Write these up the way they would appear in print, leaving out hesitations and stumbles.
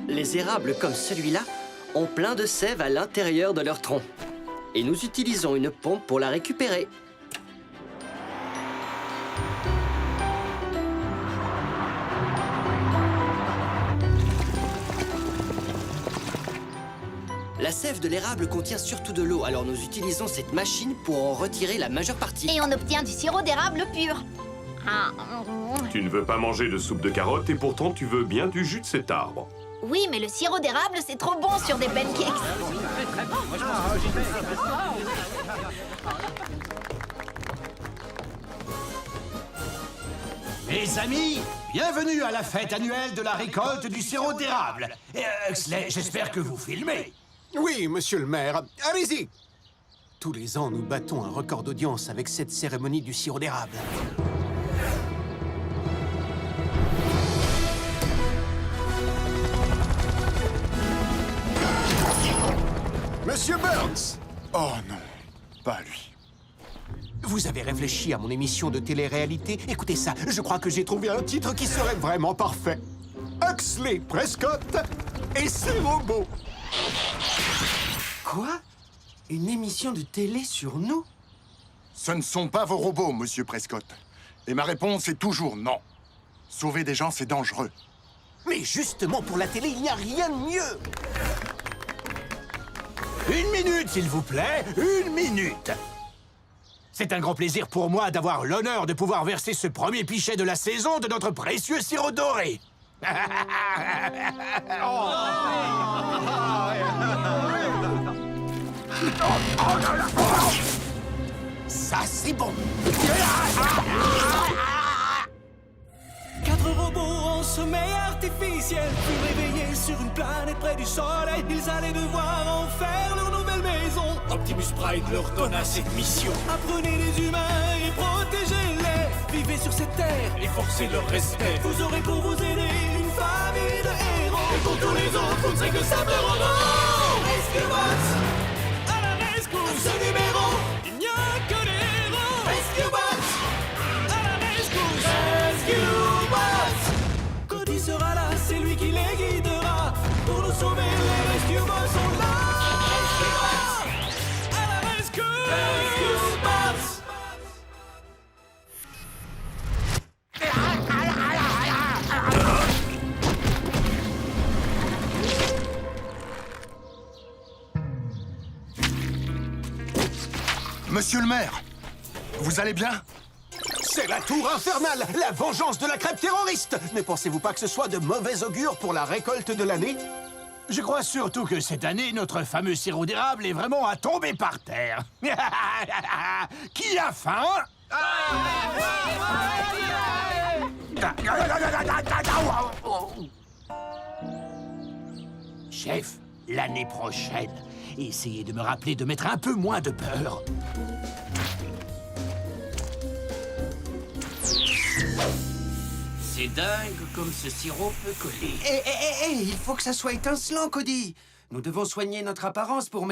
Les érables comme celui-là ont plein de sève à l'intérieur de leur tronc. Et nous utilisons une pompe pour la récupérer. La sève de l'érable contient surtout de l'eau, alors nous utilisons cette machine pour en retirer la majeure partie. Et on obtient du sirop d'érable pur. Tu ne veux pas manger de soupe de carottes et pourtant tu veux bien du jus de cet arbre. Oui, mais le sirop d'érable, c'est trop bon sur des pancakes. Mes amis, bienvenue à la fête annuelle de la récolte du sirop d'érable. Et Huxley, j'espère que vous filmez. Oui, monsieur le maire, allez-y. Tous les ans, nous battons un record d'audience avec cette cérémonie du sirop d'érable. Monsieur Burns! Oh non, pas lui. Vous avez réfléchi à mon émission de télé-réalité? Écoutez ça, je crois que j'ai trouvé un titre qui serait vraiment parfait. Huxley, Prescott et ses robots. Quoi? Une émission de télé sur nous? Ce ne sont pas vos robots, monsieur Prescott. Et ma réponse est toujours non. Sauver des gens, c'est dangereux. Mais justement, pour la télé, il n'y a rien de mieux. Une minute, s'il vous plaît, une minute. C'est un grand plaisir pour moi d'avoir l'honneur de pouvoir verser ce premier pichet de la saison de notre précieux sirop doré. Ça, c'est bon. 4 robots en sommeil artificiel furent réveillés sur une planète près du soleil. Ils allaient devoir en faire leur nouvelle maison. Optimus Prime leur donna cette mission. Apprenez les humains et protégez-les. Vivez sur cette terre et forcez leur respect. Vous aurez pour vous aider une famille de héros. Et pour tous les autres, vous ne serez que simples robots. Rescue Bots à la rescousse. Ce numéro, il n'y a que des héros. Rescue Bots à la rescousse. Rescue Bots. Cody sera là, c'est lui qui les guidera. Pour nous sauver, les Rescue Bots sont là. Rescue Bots à la rescousse. Rescue Bots. Monsieur le maire, vous allez bien? C'est la tour infernale, la vengeance de la crêpe terroriste. Ne pensez-vous pas que ce soit de mauvais augure pour la récolte de l'année? Je crois surtout que cette année, notre fameux sirop d'érable est vraiment à tomber par terre. Qui a faim? Chef, l'année prochaine, essayez de me rappeler de mettre un peu moins de beurre. C'est dingue comme ce sirop peut coller. Il faut que ça soit étincelant, Cody. Nous devons soigner notre apparence pour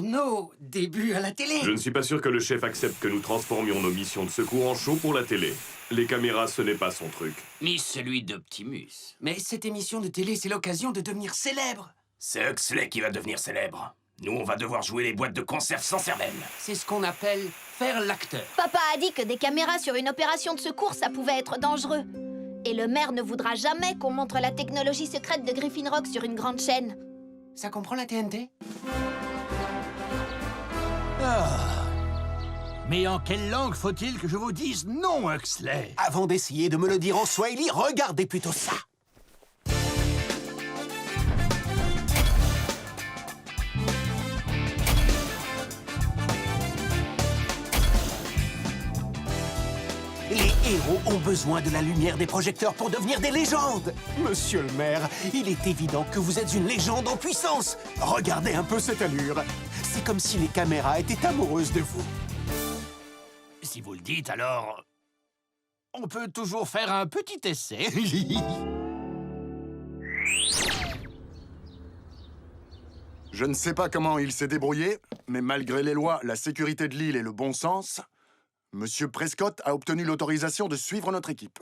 nos débuts à la télé. Je ne suis pas sûr que le chef accepte que nous transformions nos missions de secours en show pour la télé. Les caméras, ce n'est pas son truc. Ni celui d'Optimus. Mais cette émission de télé, c'est l'occasion de devenir célèbre. C'est Huxley qui va devenir célèbre. Nous, on va devoir jouer les boîtes de conserve sans cervelle. C'est ce qu'on appelle faire l'acteur. Papa a dit que des caméras sur une opération de secours, ça pouvait être dangereux. Et le maire ne voudra jamais qu'on montre la technologie secrète de Griffin Rock sur une grande chaîne. Ça comprend la TNT? Mais en quelle langue faut-il que je vous dise non, Huxley? Avant d'essayer de me le dire en Swahili, regardez plutôt ça. Les héros ont besoin de la lumière des projecteurs pour devenir des légendes. Monsieur le maire, il est évident que vous êtes une légende en puissance. Regardez un peu cette allure. C'est comme si les caméras étaient amoureuses de vous. Si vous le dites, alors... on peut toujours faire un petit essai. Je ne sais pas comment il s'est débrouillé, mais malgré les lois, la sécurité de l'île et le bon sens, monsieur Prescott a obtenu l'autorisation de suivre notre équipe.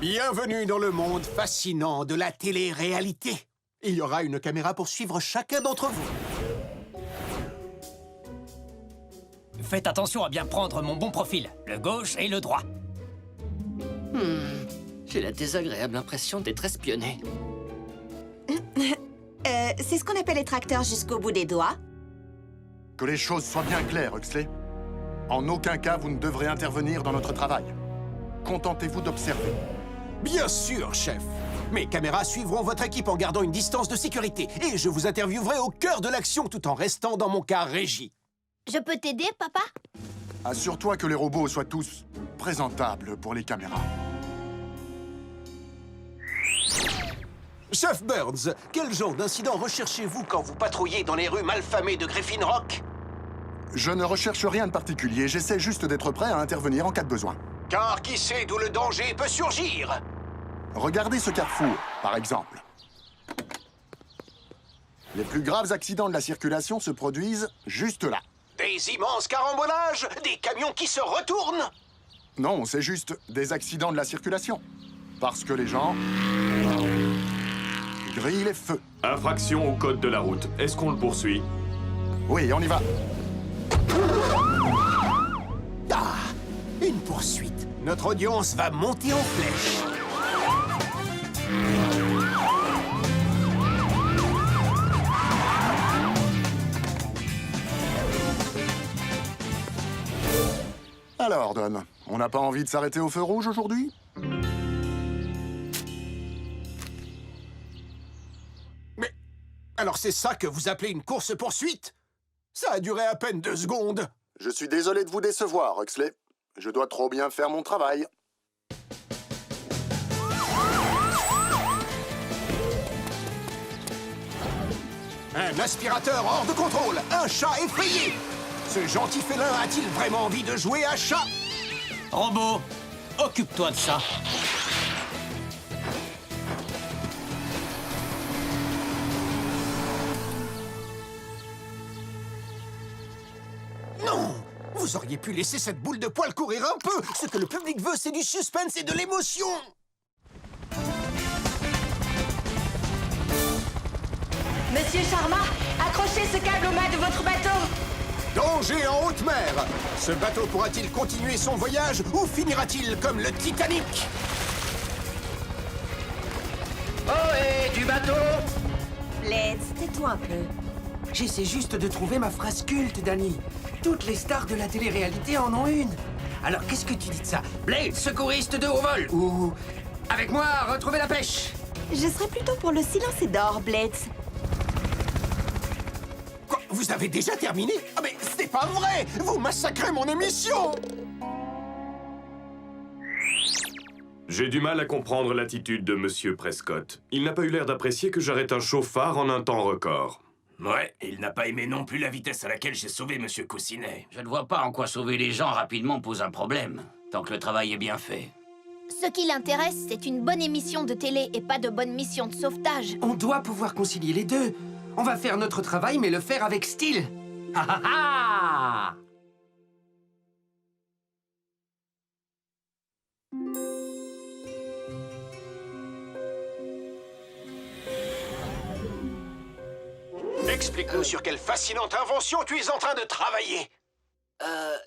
Bienvenue dans le monde fascinant de la télé-réalité. Il y aura une caméra pour suivre chacun d'entre vous. Faites attention à bien prendre mon bon profil, le gauche et le droit. J'ai la désagréable impression d'être espionné. C'est ce qu'on appelle être acteur jusqu'au bout des doigts. Que les choses soient bien claires, Huxley. En aucun cas, vous ne devrez intervenir dans notre travail. Contentez-vous d'observer. Bien sûr, chef. Mes caméras suivront votre équipe en gardant une distance de sécurité. Et je vous interviewerai au cœur de l'action tout en restant dans mon car régie. Je peux t'aider, papa? Assure-toi que les robots soient tous présentables pour les caméras. Chef Burns, quel genre d'incident recherchez-vous quand vous patrouillez dans les rues malfamées de Griffin Rock? Je ne recherche rien de particulier, j'essaie juste d'être prêt à intervenir en cas de besoin. Car qui sait d'où le danger peut surgir? Regardez ce carrefour, par exemple. Les plus graves accidents de la circulation se produisent juste là. Des immenses carambolages, des camions qui se retournent. Non, c'est juste des accidents de la circulation. Parce que les gens grillent les feux. Infraction au code de la route. Est-ce qu'on le poursuit? Oui, on y va. Ah, une poursuite. Notre audience va monter en flèche. Alors, Don, on n'a pas envie de s'arrêter au feu rouge aujourd'hui? Mais alors c'est ça que vous appelez une course-poursuite? Ça a duré à peine 2 secondes. Je suis désolé de vous décevoir, Huxley. Je dois trop bien faire mon travail. Un aspirateur hors de contrôle, un chat effrayé. Ce gentil félin a-t-il vraiment envie de jouer à chat? Robot, occupe-toi de ça. Non! Vous auriez pu laisser cette boule de poil courir un peu. Ce que le public veut, c'est du suspense et de l'émotion. Monsieur Sharma, accrochez ce câble au mât de votre bateau. Danger en haute mer. Ce bateau pourra-t-il continuer son voyage ou finira-t-il comme le Titanic? Ohé, du bateau! Let's, tais-toi un peu. J'essaie juste de trouver ma phrase culte, Danny. Toutes les stars de la télé-réalité en ont une. Alors qu'est-ce que tu dis de ça? Blade, secouriste de haut vol, ou... Avec moi, retrouver la pêche. Je serais plutôt pour le silence et d'or, Blitz. Quoi? Vous avez déjà terminé? Ah mais c'est pas vrai! Vous massacrez mon émission! J'ai du mal à comprendre l'attitude de Monsieur Prescott. Il n'a pas eu l'air d'apprécier que j'arrête un chauffard en un temps record. Ouais, il n'a pas aimé non plus la vitesse à laquelle j'ai sauvé Monsieur Coussinet. Je ne vois pas en quoi sauver les gens rapidement pose un problème, tant que le travail est bien fait. Ce qui l'intéresse, c'est une bonne émission de télé et pas de bonne mission de sauvetage. On doit pouvoir concilier les deux. On va faire notre travail, mais le faire avec style. Ah ah ah! Explique-nous sur quelle fascinante invention tu es en train de travailler.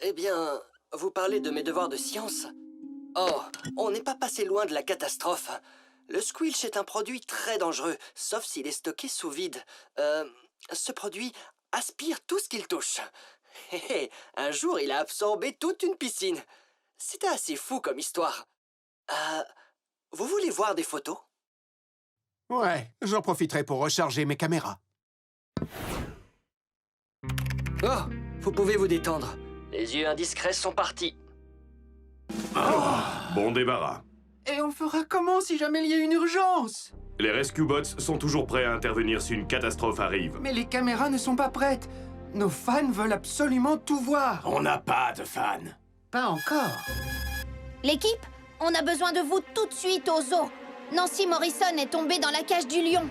Eh bien, vous parlez de mes devoirs de science? Oh, on n'est pas passé loin de la catastrophe. Le squilch est un produit très dangereux, sauf s'il est stocké sous vide. Ce produit aspire tout ce qu'il touche. Hé hé, un jour, il a absorbé toute une piscine. C'était assez fou comme histoire. Vous voulez voir des photos? Ouais, j'en profiterai pour recharger mes caméras. Oh, vous pouvez vous détendre. Les yeux indiscrets sont partis. Bon débarras. Et on fera comment si jamais il y a une urgence? Les Rescue Bots sont toujours prêts à intervenir si une catastrophe arrive. Mais les caméras ne sont pas prêtes. Nos fans veulent absolument tout voir. On n'a pas de fans. Pas encore. L'équipe, on a besoin de vous tout de suite au zoo. Nancy Morrison est tombée dans la cage du lion.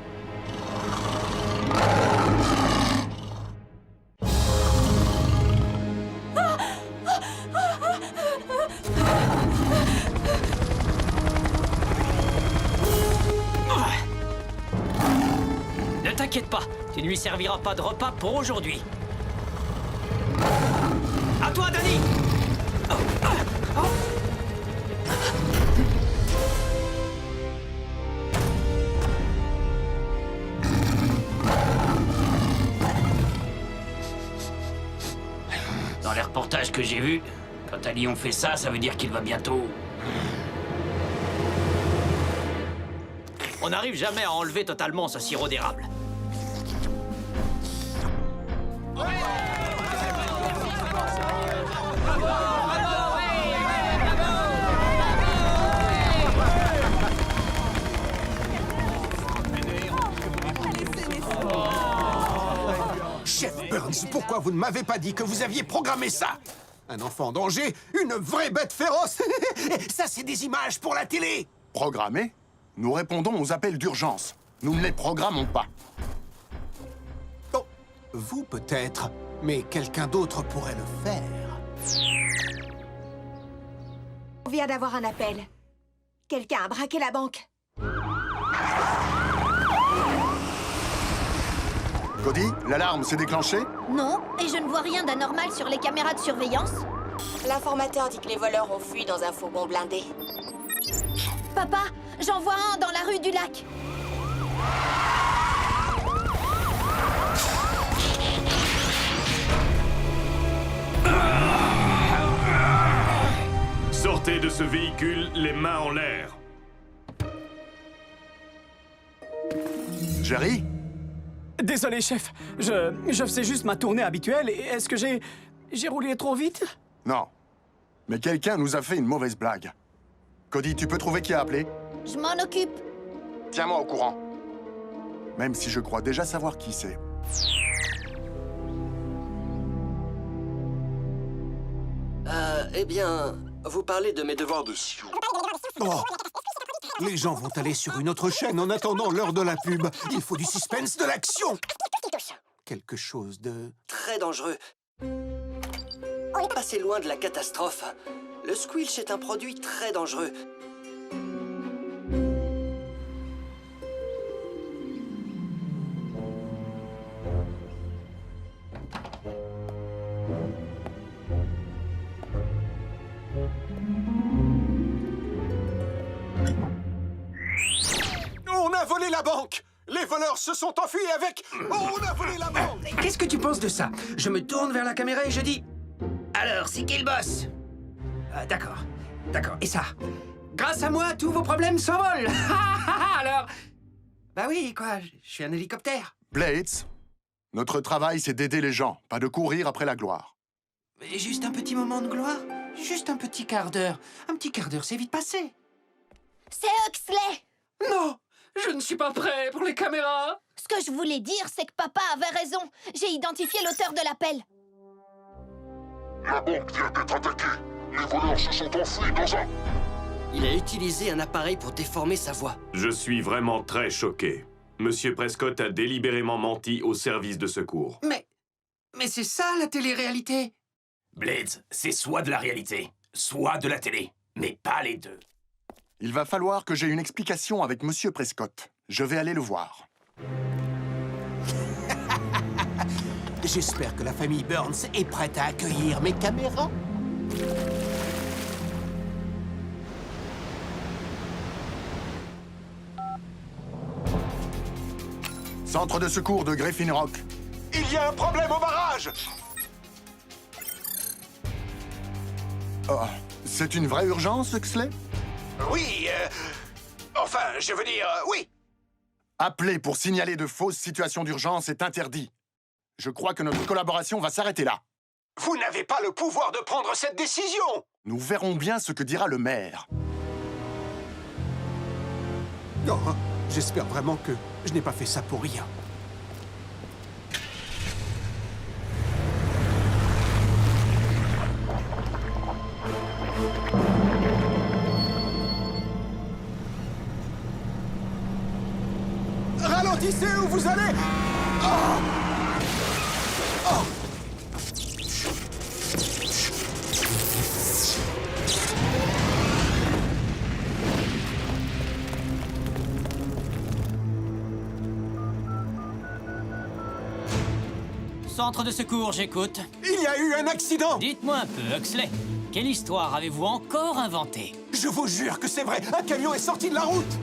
T'inquiète pas, tu ne lui serviras pas de repas pour aujourd'hui. À toi, Danny! Dans les reportages que j'ai vus, quand à Lyon fait ça, ça veut dire qu'il va bientôt... On n'arrive jamais à enlever totalement ce sirop d'érable. Chef Burns, pourquoi vous ne m'avez pas dit que vous aviez programmé ça? Un enfant en danger, une vraie bête féroce. Ça, c'est des images pour la télé. Programmé? Nous répondons aux appels d'urgence. Nous ne les programmons pas. Oh, vous peut-être, mais quelqu'un d'autre pourrait le faire. On vient d'avoir un appel. Quelqu'un a braqué la banque. Cody, l'alarme s'est déclenchée? Non, et je ne vois rien d'anormal sur les caméras de surveillance. L'informateur dit que les voleurs ont fui dans un fourgon blindé. Papa, j'en vois un dans la rue du lac. Sortez de ce véhicule, les mains en l'air. Jerry? Désolé, chef. Je faisais juste ma tournée habituelle. Et est-ce que j'ai roulé trop vite? Non. Mais quelqu'un nous a fait une mauvaise blague. Cody, tu peux trouver qui a appelé? Je m'en occupe. Tiens-moi au courant. Même si je crois déjà savoir qui c'est. Eh bien, vous parlez de mes devoirs de Sioux. Oh. Les gens vont aller sur une autre chaîne en attendant l'heure de la pub. Il faut du suspense, de l'action. Quelque chose de... Très dangereux. On est passé loin de la catastrophe. Le squilch est un produit très dangereux. On a volé la banque! Les voleurs se sont enfuis avec... On a volé la banque! Qu'est-ce que tu penses de ça? Je me tourne vers la caméra et je dis... Alors, c'est qui le boss? D'accord, d'accord. Et ça? Grâce à moi, tous vos problèmes s'envolent. Alors... Bah oui, quoi, je suis un hélicoptère. Blades, notre travail, c'est d'aider les gens, pas de courir après la gloire. Mais juste un petit moment de gloire. Juste un petit quart d'heure. Un petit quart d'heure, c'est vite passé. C'est Huxley! Non! Je ne suis pas prêt pour les caméras. Ce que je voulais dire, c'est que papa avait raison. J'ai identifié l'auteur de l'appel. La banque vient d'être attaquée. Les voleurs se sont enfuis dans un... Il a utilisé un appareil pour déformer sa voix. Je suis vraiment très choqué. Monsieur Prescott a délibérément menti au service de secours. Mais c'est ça, la télé-réalité. Blades, c'est soit de la réalité, soit de la télé. Mais pas les deux. Il va falloir que j'ai une explication avec Monsieur Prescott. Je vais aller le voir. J'espère que la famille Burns est prête à accueillir mes caméras. Centre de secours de Griffin Rock. Il y a un problème au barrage! Oh, c'est une vraie urgence, Huxley? Oui, enfin, je veux dire, oui. Appeler pour signaler de fausses situations d'urgence est interdit. Je crois que notre collaboration va s'arrêter là. Vous n'avez pas le pouvoir de prendre cette décision! Nous verrons bien ce que dira le maire. Non, j'espère vraiment que je n'ai pas fait ça pour rien. Ralentissez où vous allez! Oh! Oh! Centre de secours, j'écoute. Il y a eu un accident! Dites-moi un peu, Huxley. Quelle histoire avez-vous encore inventée? Je vous jure que c'est vrai! Un camion est sorti de la route!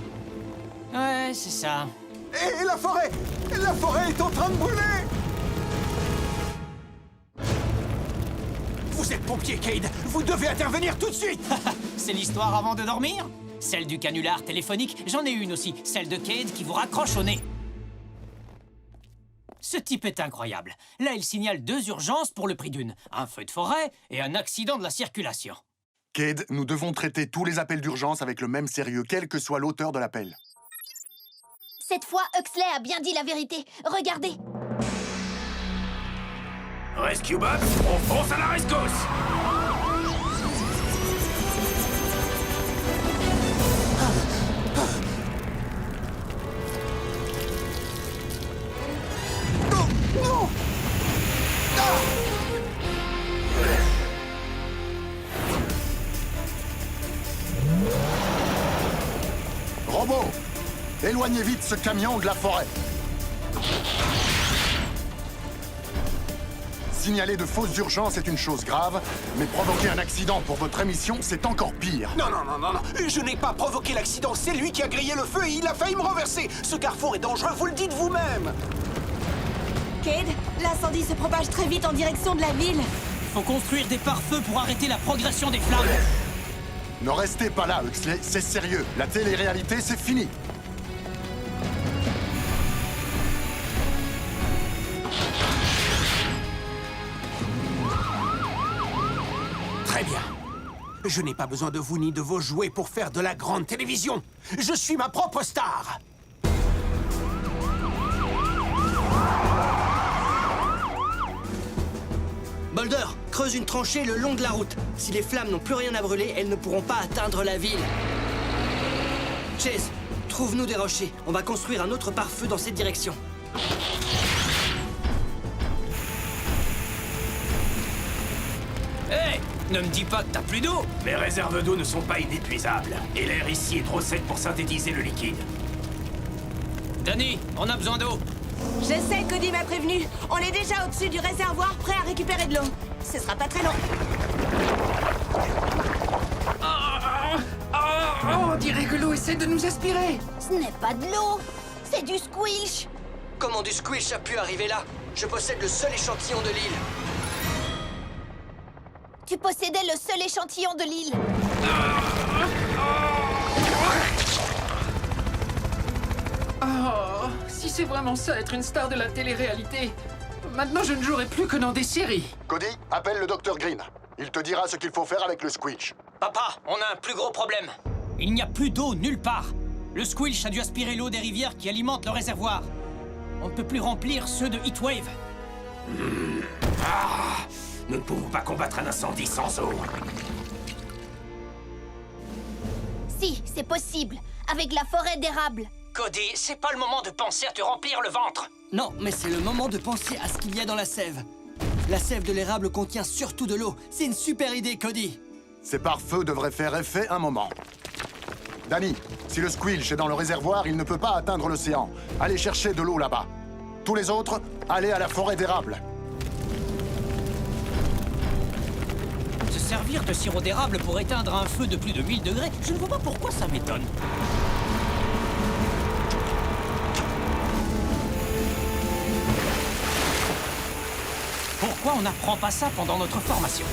Ouais, c'est ça. Et la forêt! La forêt est en train de brûler! Vous êtes pompier, Cade! Vous devez intervenir tout de suite! C'est l'histoire avant de dormir? Celle du canular téléphonique, j'en ai une aussi. Celle de Cade qui vous raccroche au nez. Ce type est incroyable. Là, il signale 2 urgences pour le prix d'une. Un feu de forêt et un accident de la circulation. Cade, nous devons traiter tous les appels d'urgence avec le même sérieux, quel que soit l'auteur de l'appel. Cette fois, Huxley a bien dit la vérité. Regardez. Rescue Box, on fonce à la rescousse! Non! Robot, éloignez vite ce camion de la forêt. Signaler de fausses urgences est une chose grave, mais provoquer un accident pour votre émission, c'est encore pire. Non, non, non, non, non. Je n'ai pas provoqué l'accident. C'est lui qui a grillé le feu et il a failli me renverser. Ce carrefour est dangereux, vous le dites vous-même. Cade, l'incendie se propage très vite en direction de la ville. Faut construire des pare-feux pour arrêter la progression des flammes. Ne restez pas là, Huxley, c'est sérieux. La télé-réalité, c'est fini. Très bien. Je n'ai pas besoin de vous ni de vos jouets pour faire de la grande télévision. Je suis ma propre star. Boulder, creuse une tranchée le long de la route. Si les flammes n'ont plus rien à brûler, elles ne pourront pas atteindre la ville. Chase, trouve-nous des rochers. On va construire un autre pare-feu dans cette direction. Hé, ne me dis pas que t'as plus d'eau. Les réserves d'eau ne sont pas inépuisables. Et l'air ici est trop sec pour synthétiser le liquide. Danny, on a besoin d'eau. Je sais, Cody m'a prévenu. On est déjà au-dessus du réservoir, prêt à récupérer de l'eau. Ce sera pas très long. On dirait que l'eau essaie de nous aspirer. Ce n'est pas de l'eau. C'est du squilch. Comment du squish a pu arriver là? Je possède le seul échantillon de l'île. Tu possédais le seul échantillon de l'île. Oh, si c'est vraiment ça, être une star de la télé-réalité, maintenant je ne jouerai plus que dans des séries. Cody, appelle le Dr Green. Il te dira ce qu'il faut faire avec le squelch. Papa, on a un plus gros problème. Il n'y a plus d'eau nulle part. Le squilch a dû aspirer l'eau des rivières qui alimentent le réservoir. On ne peut plus remplir ceux de Heatwave. Nous ne pouvons pas combattre un incendie sans eau. Si, c'est possible. Avec la forêt d'érable. Cody, c'est pas le moment de penser à te remplir le ventre. Non, mais c'est le moment de penser à ce qu'il y a dans la sève. La sève de l'érable contient surtout de l'eau. C'est une super idée, Cody. Ces pare-feux devraient faire effet un moment. Danny, si le squelch est dans le réservoir, il ne peut pas atteindre l'océan. Allez chercher de l'eau là-bas. Tous les autres, allez à la forêt d'érable. Se servir de sirop d'érable pour éteindre un feu de plus de 1000 degrés, je ne vois pas pourquoi ça m'étonne. Pourquoi on n'apprend pas ça pendant notre formation?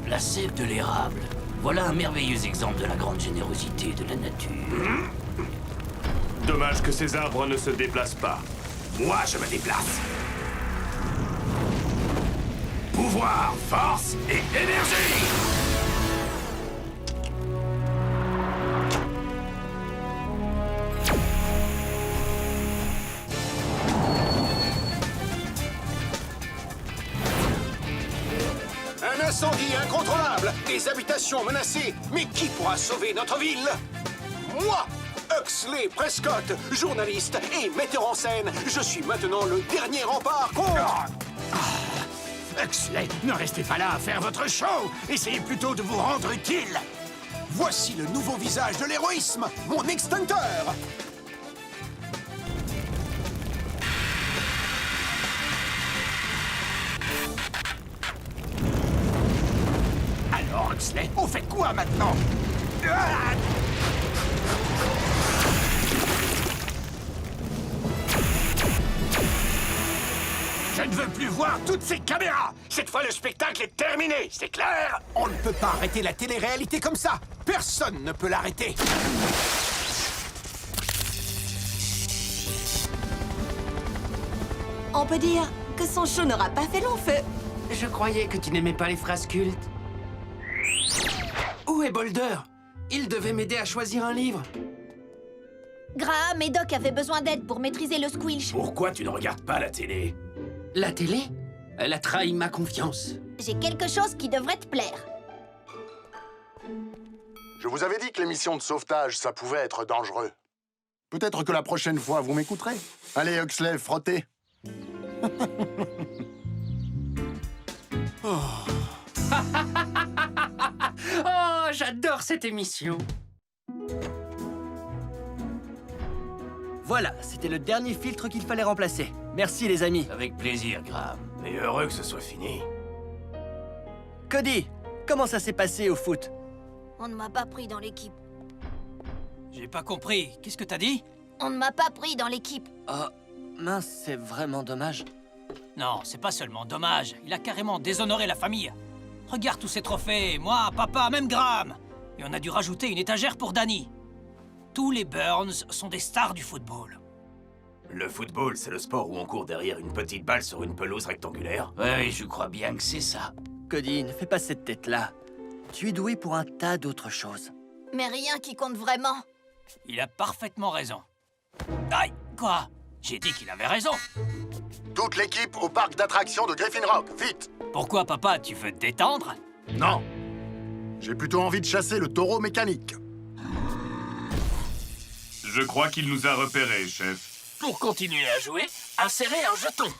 La sève de l'érable. Voilà un merveilleux exemple de la grande générosité de la nature. Dommage que ces arbres ne se déplacent pas. Moi, je me déplace. Pouvoir, force et énergie! Un incendie incontrôlable, des habitations menacées. Mais qui pourra sauver notre ville? Moi, Huxley Prescott, journaliste et metteur en scène. Je suis maintenant le dernier rempart contre... Huxley, ne restez pas là à faire votre show. Essayez plutôt de vous rendre utile. Voici le nouveau visage de l'héroïsme, mon extincteur. Alors, Huxley, on fait quoi maintenant? Ah! Je ne veux plus voir toutes ces caméras. Cette fois, le spectacle est terminé, c'est clair? On ne peut pas arrêter la télé-réalité comme ça. Personne ne peut l'arrêter. On peut dire que son show n'aura pas fait long feu. Je croyais que tu n'aimais pas les phrases cultes. Où est Boulder? Il devait m'aider à choisir un livre. Graham et Doc avaient besoin d'aide pour maîtriser le squilch. Pourquoi tu ne regardes pas la télé? La télé? Elle a trahi ma confiance. J'ai quelque chose qui devrait te plaire. Je vous avais dit que les missions de sauvetage, ça pouvait être dangereux. Peut-être que la prochaine fois, vous m'écouterez. Allez, Huxley, frottez. Oh, j'adore cette émission. Voilà, c'était le dernier filtre qu'il fallait remplacer. Merci les amis. Avec plaisir, Graham. Mais heureux que ce soit fini. Cody, comment ça s'est passé au foot? On ne m'a pas pris dans l'équipe. J'ai pas compris. Qu'est-ce que t'as dit? On ne m'a pas pris dans l'équipe. Oh, mince, c'est vraiment dommage. Non, c'est pas seulement dommage. Il a carrément déshonoré la famille. Regarde tous ces trophées. Moi, papa, même Graham. Et on a dû rajouter une étagère pour Danny. Tous les Burns sont des stars du football. Le football, c'est le sport où on court derrière une petite balle sur une pelouse rectangulaire. Oui, je crois bien que c'est ça. Cody, ne fais pas cette tête-là. Tu es doué pour un tas d'autres choses. Mais rien qui compte vraiment. Il a parfaitement raison. Aïe, quoi? J'ai dit qu'il avait raison. Toute l'équipe au parc d'attractions de Griffin Rock, vite! Pourquoi, papa, tu veux te détendre? Non. J'ai plutôt envie de chasser le taureau mécanique. Je crois qu'il nous a repérés, chef. Pour continuer à jouer, insérez un jeton.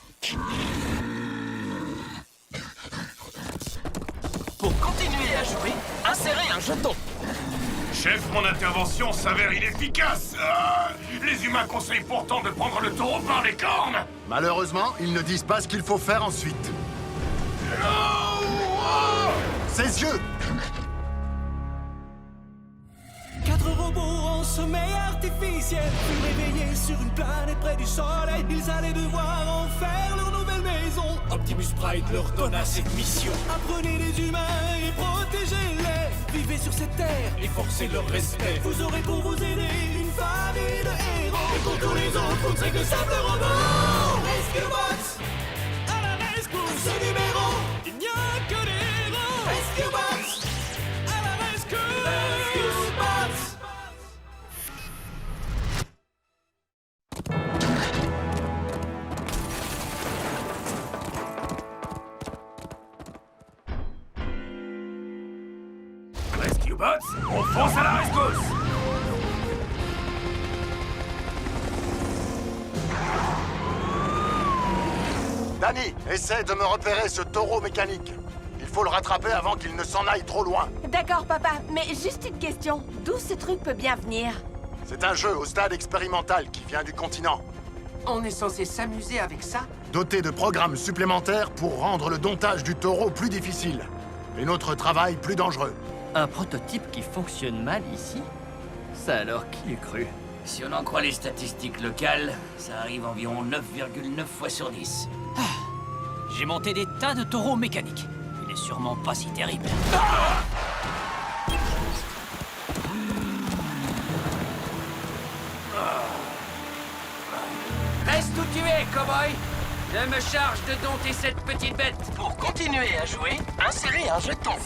Pour continuer à jouer, insérez un jeton. Chef, mon intervention s'avère inefficace. Les humains conseillent pourtant de prendre le taureau par les cornes. Malheureusement, ils ne disent pas ce qu'il faut faire ensuite. Ses yeux! 4 robots en sommeil artificiel furent réveillés sur une planète près du soleil. Ils allaient devoir en faire leur nouvelle maison. Optimus Prime leur donna cette mission. Apprenez les humains et protégez-les. Vivez sur cette terre et forcez leur respect. Vous aurez pour vous aider une famille de héros. Et pour tous les autres, vous ne serez que simples robots. Rescue Bots à la rescousse. À ce numéro, il n'y a que des héros. Rescue Bots à la rescousse. Rescue Bots. Rescue Bots, on fonce à la rescousse! Danny, essaie de me repérer ce taureau mécanique. Il faut le rattraper avant qu'il ne s'en aille trop loin. D'accord, papa, mais juste une question. D'où ce truc peut bien venir? C'est un jeu au stade expérimental qui vient du continent. On est censé s'amuser avec ça? Doté de programmes supplémentaires pour rendre le domptage du taureau plus difficile. Et notre travail plus dangereux. Un prototype qui fonctionne mal ici? Ça alors, qui l'eût cru? Si on en croit les statistiques locales, ça arrive environ 9,9 fois sur 10. J'ai monté des tas de taureaux mécaniques. Il est sûrement pas si terrible. Reste où tu es, cowboy! Je me charge de dompter cette petite bête. Pour continuer à jouer, insérez un jeton.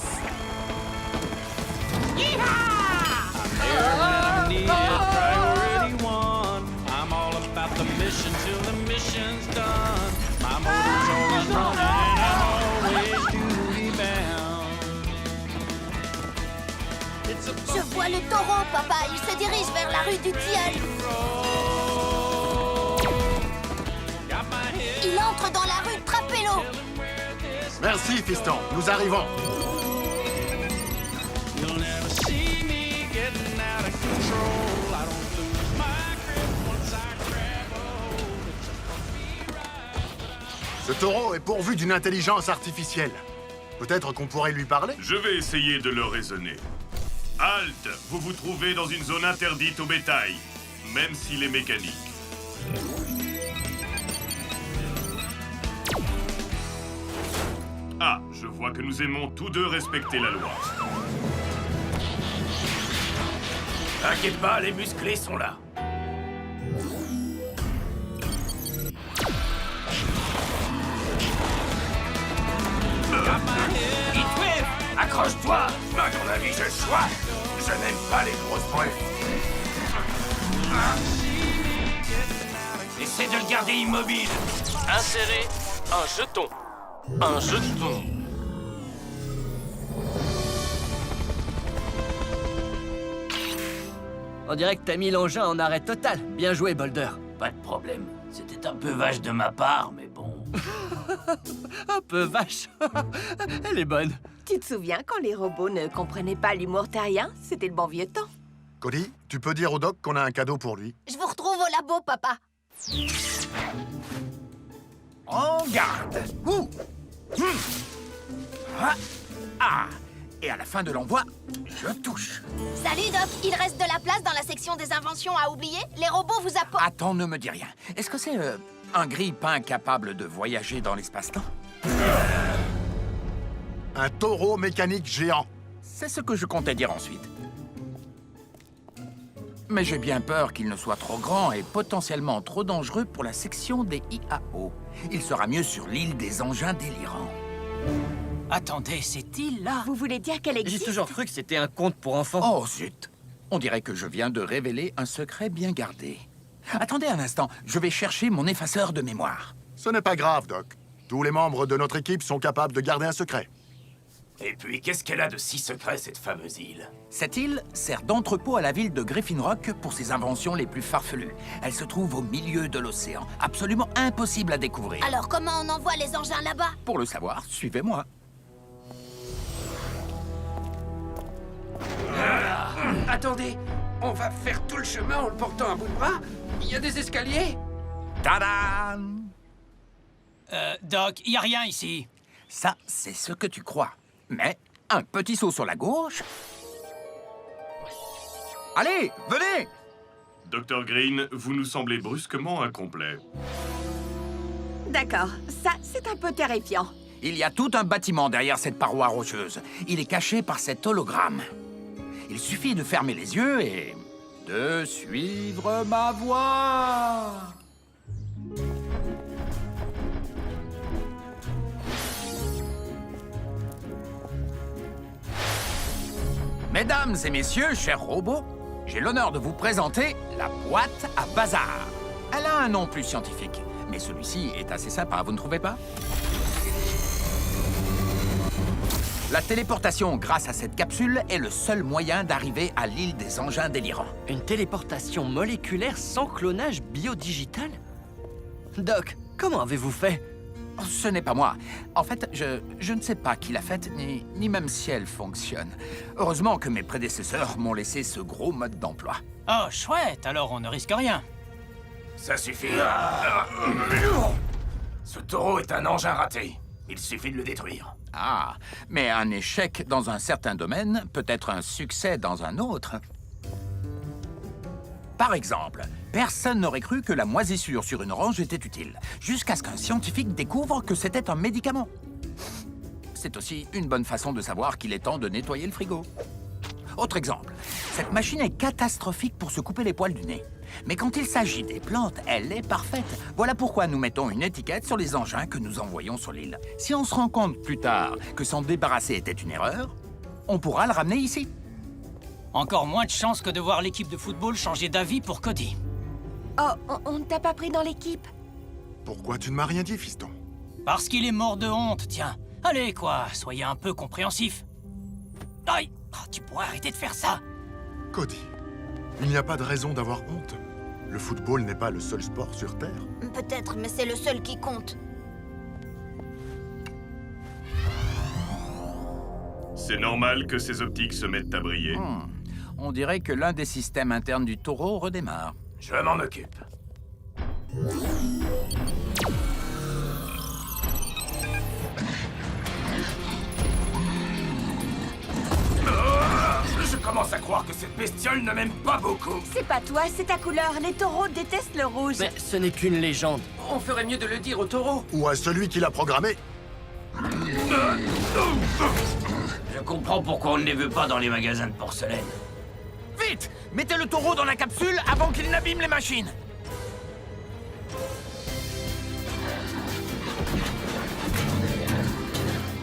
Je vois le taureau, papa. Il se dirige vers la rue du Tilleul. Il entre dans la rue Trapello. Merci, fiston. Nous arrivons. You'll never see me getting out of control. I don't lose my grip once I grab a hold. It's a bumpy ride. Ce taureau est pourvu d'une intelligence artificielle. Peut-être qu'on pourrait lui parler? Je vais essayer de le raisonner. Halte! Vous vous trouvez dans une zone interdite au bétail, même s'il est mécanique. Ah, je vois que nous aimons tous deux respecter la loi. T'inquiète pas, les musclés sont là. Heatwave, accroche-toi. À ton avis, j'ai le choix. Je n'aime pas les grosses brutes. Essaie de le garder immobile. Insérer un jeton. Un jeton. On dirait que t'as mis l'engin en arrêt total. Bien joué, Boulder. Pas de problème. C'était un peu vache de ma part, mais bon. Un peu vache. Elle est bonne. Tu te souviens quand les robots ne comprenaient pas l'humour terrien? C'était le bon vieux temps. Cody, tu peux dire au doc qu'on a un cadeau pour lui. Je vous retrouve au labo, papa. En garde. Ouh. Ah. Et à la fin de l'envoi, je touche. Salut, Doc. Il reste de la place dans la section des inventions à oublier? Les robots vous apportent... Attends, ne me dis rien. Est-ce que c'est un grille-pain capable de voyager dans l'espace-temps? Un taureau mécanique géant. C'est ce que je comptais dire ensuite. Mais j'ai bien peur qu'il ne soit trop grand et potentiellement trop dangereux pour la section des IAO. Il sera mieux sur l'île des engins délirants. Attendez, cette île-là? Vous voulez dire qu'elle existe? J'ai toujours cru que c'était un conte pour enfants. Oh, zut! On dirait que je viens de révéler un secret bien gardé. Attendez un instant, je vais chercher mon effaceur de mémoire. Ce n'est pas grave, Doc. Tous les membres de notre équipe sont capables de garder un secret. Et puis, qu'est-ce qu'elle a de si secret, cette fameuse île? Cette île sert d'entrepôt à la ville de Griffin Rock pour ses inventions les plus farfelues. Elle se trouve au milieu de l'océan, absolument impossible à découvrir. Alors comment on envoie les engins là-bas? Pour le savoir, suivez-moi. Attendez, on va faire tout le chemin en le portant à bout de bras? Il y a des escaliers? Tadam! Doc, y a rien ici. Ça, c'est ce que tu crois. Mais un petit saut sur la gauche. Allez, venez! Dr Green, vous nous semblez brusquement incomplet. D'accord, ça, c'est un peu terrifiant. Il y a tout un bâtiment derrière cette paroi rocheuse. Il est caché par cet hologramme. Il suffit de fermer les yeux et de suivre ma voix. Mesdames et messieurs, chers robots, j'ai l'honneur de vous présenter la boîte à bazar. Elle a un nom plus scientifique, mais celui-ci est assez sympa, vous ne trouvez pas? La téléportation grâce à cette capsule est le seul moyen d'arriver à l'île des engins délirants. Une téléportation moléculaire sans clonage biodigital? Doc, comment avez-vous fait? Oh, ce n'est pas moi. En fait, je ne sais pas qui l'a faite, ni même si elle fonctionne. Heureusement que mes prédécesseurs m'ont laissé ce gros mode d'emploi. Oh, chouette, alors on ne risque rien. Ça suffit. Ce taureau est un engin raté. Il suffit de le détruire. Ah, mais un échec dans un certain domaine peut être un succès dans un autre. Par exemple, personne n'aurait cru que la moisissure sur une orange était utile, jusqu'à ce qu'un scientifique découvre que c'était un médicament. C'est aussi une bonne façon de savoir qu'il est temps de nettoyer le frigo. Autre exemple, cette machine est catastrophique pour se couper les poils du nez. Mais quand il s'agit des plantes, elle est parfaite. Voilà pourquoi nous mettons une étiquette sur les engins que nous envoyons sur l'île. Si on se rend compte plus tard que s'en débarrasser était une erreur, on pourra le ramener ici. Encore moins de chances que de voir l'équipe de football changer d'avis pour Cody. Oh, on ne t'a pas pris dans l'équipe? Pourquoi tu ne m'as rien dit, fiston? Parce qu'il est mort de honte, tiens. Allez, quoi, soyez un peu compréhensif. Aïe, tu pourrais arrêter de faire ça. Cody, il n'y a pas de raison d'avoir honte. Le football n'est pas le seul sport sur Terre. Peut-être, mais c'est le seul qui compte. C'est normal que ces optiques se mettent à briller. On dirait que l'un des systèmes internes du taureau redémarre. Je m'en occupe. Je commence à croire que cette bestiole ne m'aime pas beaucoup. C'est pas toi, c'est ta couleur. Les taureaux détestent le rouge. Mais ce n'est qu'une légende. On ferait mieux de le dire au taureau. Ou à celui qui l'a programmé. Je comprends pourquoi on ne les veut pas dans les magasins de porcelaine. Vite! Mettez le taureau dans la capsule avant qu'il n'abîme les machines.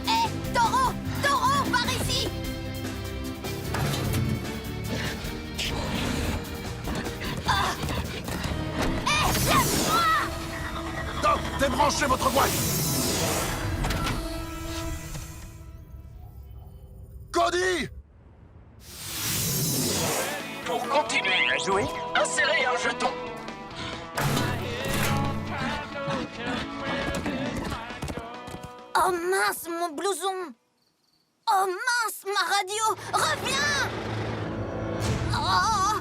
Hé, taureau! Taureau, par ici! Lâche-moi! Doc, débranchez votre voile! Cody! Pour continuer à jouer, insérez un jeton. Oh mince, mon blouson! Oh mince, ma radio! Reviens! Oh!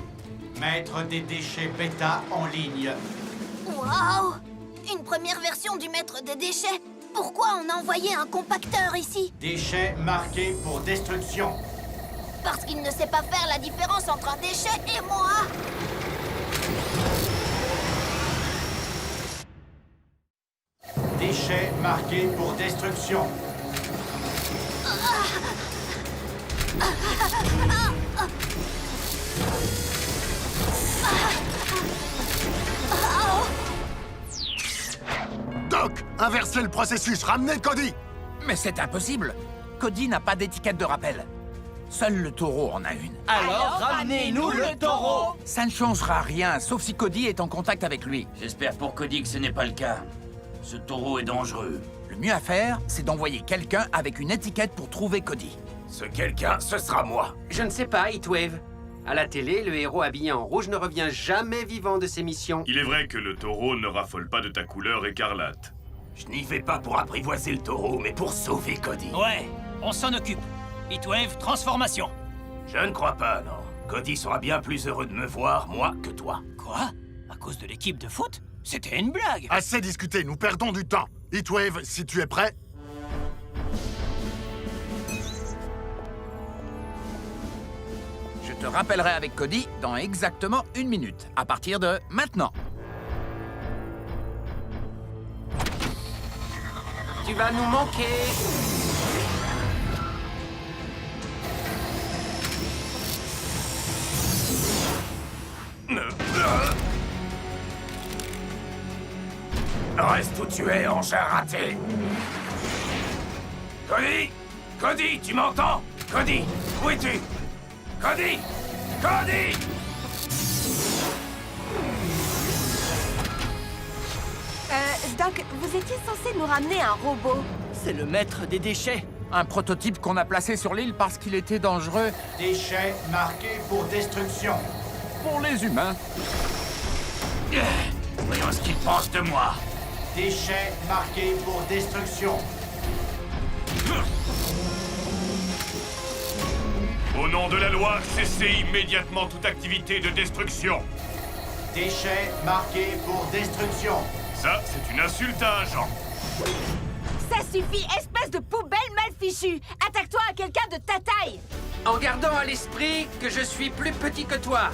Maître des déchets bêta en ligne. Waouh! Une première version du maître des déchets. Pourquoi on a envoyé un compacteur ici? Déchets marqués pour destruction. Parce qu'il ne sait pas faire la différence entre un déchet et moi. Déchets marqués pour destruction. Doc, inversez le processus, ramenez Cody! Mais c'est impossible. Cody n'a pas d'étiquette de rappel. Seul le taureau en a une. Alors, ramenez-nous le taureau! Ça ne changera rien, sauf si Cody est en contact avec lui. J'espère pour Cody que ce n'est pas le cas. Ce taureau est dangereux. Le mieux à faire, c'est d'envoyer quelqu'un avec une étiquette pour trouver Cody. Ce quelqu'un, ce sera moi. Je ne sais pas, Heatwave. À la télé, le héros habillé en rouge ne revient jamais vivant de ses missions. Il est vrai que le taureau ne raffole pas de ta couleur écarlate. Je n'y vais pas pour apprivoiser le taureau, mais pour sauver Cody. Ouais, on s'en occupe. Heatwave, transformation. Je ne crois pas, non. Cody sera bien plus heureux de me voir, moi, que toi. Quoi? À cause de l'équipe de foot? C'était une blague. Assez discuté, nous perdons du temps. Heatwave, si tu es prêt. Je te rappellerai avec Cody dans exactement 1 minute, à partir de maintenant. Tu vas nous manquer. Reste où tu es, engin raté. Cody! Cody, tu m'entends? Cody, où es-tu? Cody! Cody! Doc, vous étiez censé nous ramener un robot. C'est le maître des déchets. Un prototype qu'on a placé sur l'île parce qu'il était dangereux. Déchets marqués pour destruction. Pour les humains. Voyons ce qu'ils pensent de moi. Déchets marqués pour destruction. Au nom de la loi, cessez immédiatement toute activité de destruction. Déchets marqués pour destruction. Ça, c'est une insulte à un Jean. Ça suffit, espèce de poubelle mal fichue. Attaque-toi à quelqu'un de ta taille. En gardant à l'esprit que je suis plus petit que toi.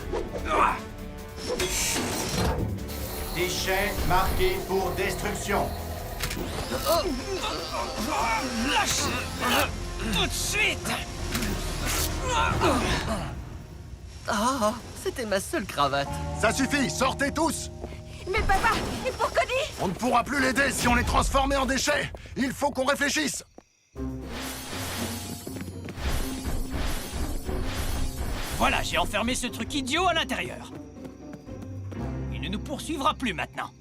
Déchets marqués pour destruction. Lâche tout de suite. Oh, c'était ma seule cravate. Ça suffit, sortez tous! Mais papa, et pour Cody? On ne pourra plus l'aider si on est transformé en déchets! Il faut qu'on réfléchisse! Voilà, j'ai enfermé ce truc idiot à l'intérieur. Il ne nous poursuivra plus maintenant.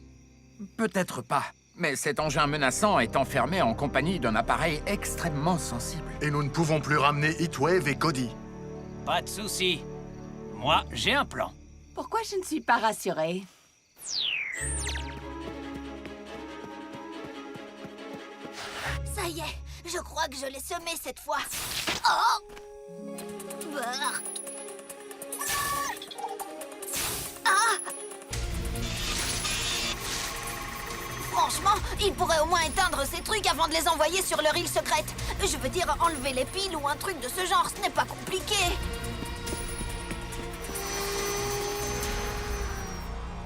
Peut-être pas, mais cet engin menaçant est enfermé en compagnie d'un appareil extrêmement sensible. Et nous ne pouvons plus ramener Heatwave et Cody. Pas de souci. Moi, j'ai un plan. Pourquoi je ne suis pas rassurée? Ça y est, Je crois que je l'ai semé cette fois. Oh! Bark. Ah! Franchement, il pourrait au moins éteindre ces trucs avant de les envoyer sur leur île secrète. Je veux dire, enlever les piles ou un truc de ce genre, ce n'est pas compliqué.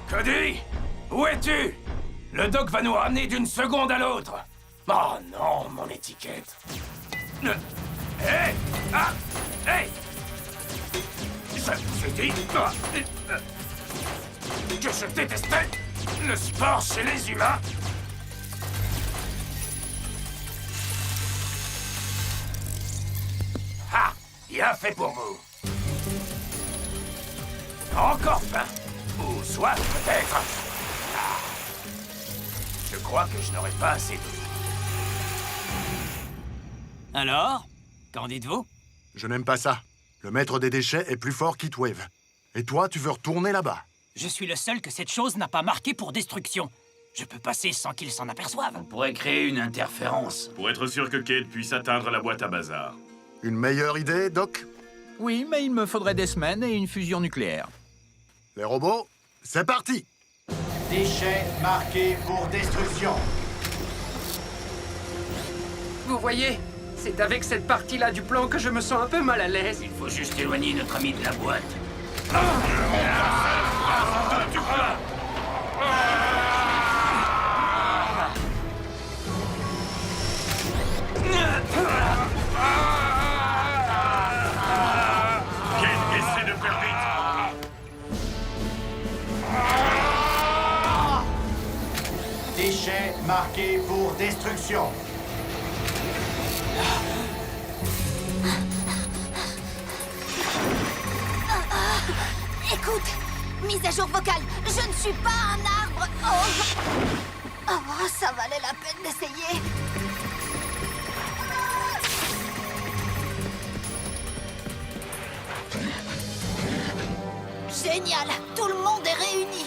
Cody, où es-tu? Le doc va nous ramener d'une seconde à l'autre. Oh non, mon étiquette. Hey! Ah! Hey! Je t'ai dit que je détestais le sport chez les humains. Ah! Bien fait pour vous. Encore faim. Ou soif, peut-être. Ah. Je crois que je n'aurai pas assez d'eau. Alors? Qu'en dites-vous? Je n'aime pas ça. Le maître des déchets est plus fort qu'Heatwave. Et toi, tu veux retourner là-bas? Je suis le seul que cette chose n'a pas marqué pour destruction. Je peux passer sans qu'il s'en aperçoive. On pourrait créer une interférence. Pour être sûr que Cade puisse atteindre la boîte à bazar. Une meilleure idée, Doc? Oui, mais il me faudrait des semaines et une fusion nucléaire. Les robots, c'est parti! Déchets marqués pour destruction. Vous voyez, c'est avec cette partie-là du plan que je me sens un peu mal à l'aise. Il faut juste éloigner notre ami de la boîte. Essaie de faire vite. Déchets marqués pour destruction. Écoute, mise à jour vocale, je ne suis pas un arbre. Oh, ça valait la peine d'essayer. Génial, tout le monde est réuni.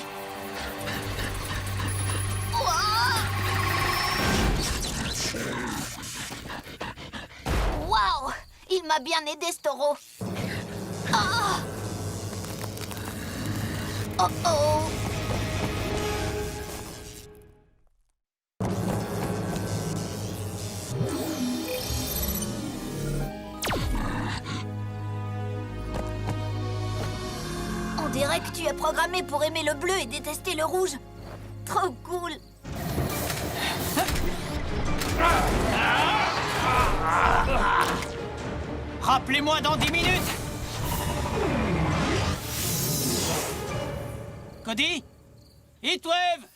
Waouh, il m'a bien aidé, ce taureau. Oh, oh oh. On dirait que tu es programmé pour aimer le bleu et détester le rouge. Trop cool. Rappelez-moi dans 10 minutes. Cody? Heatwave!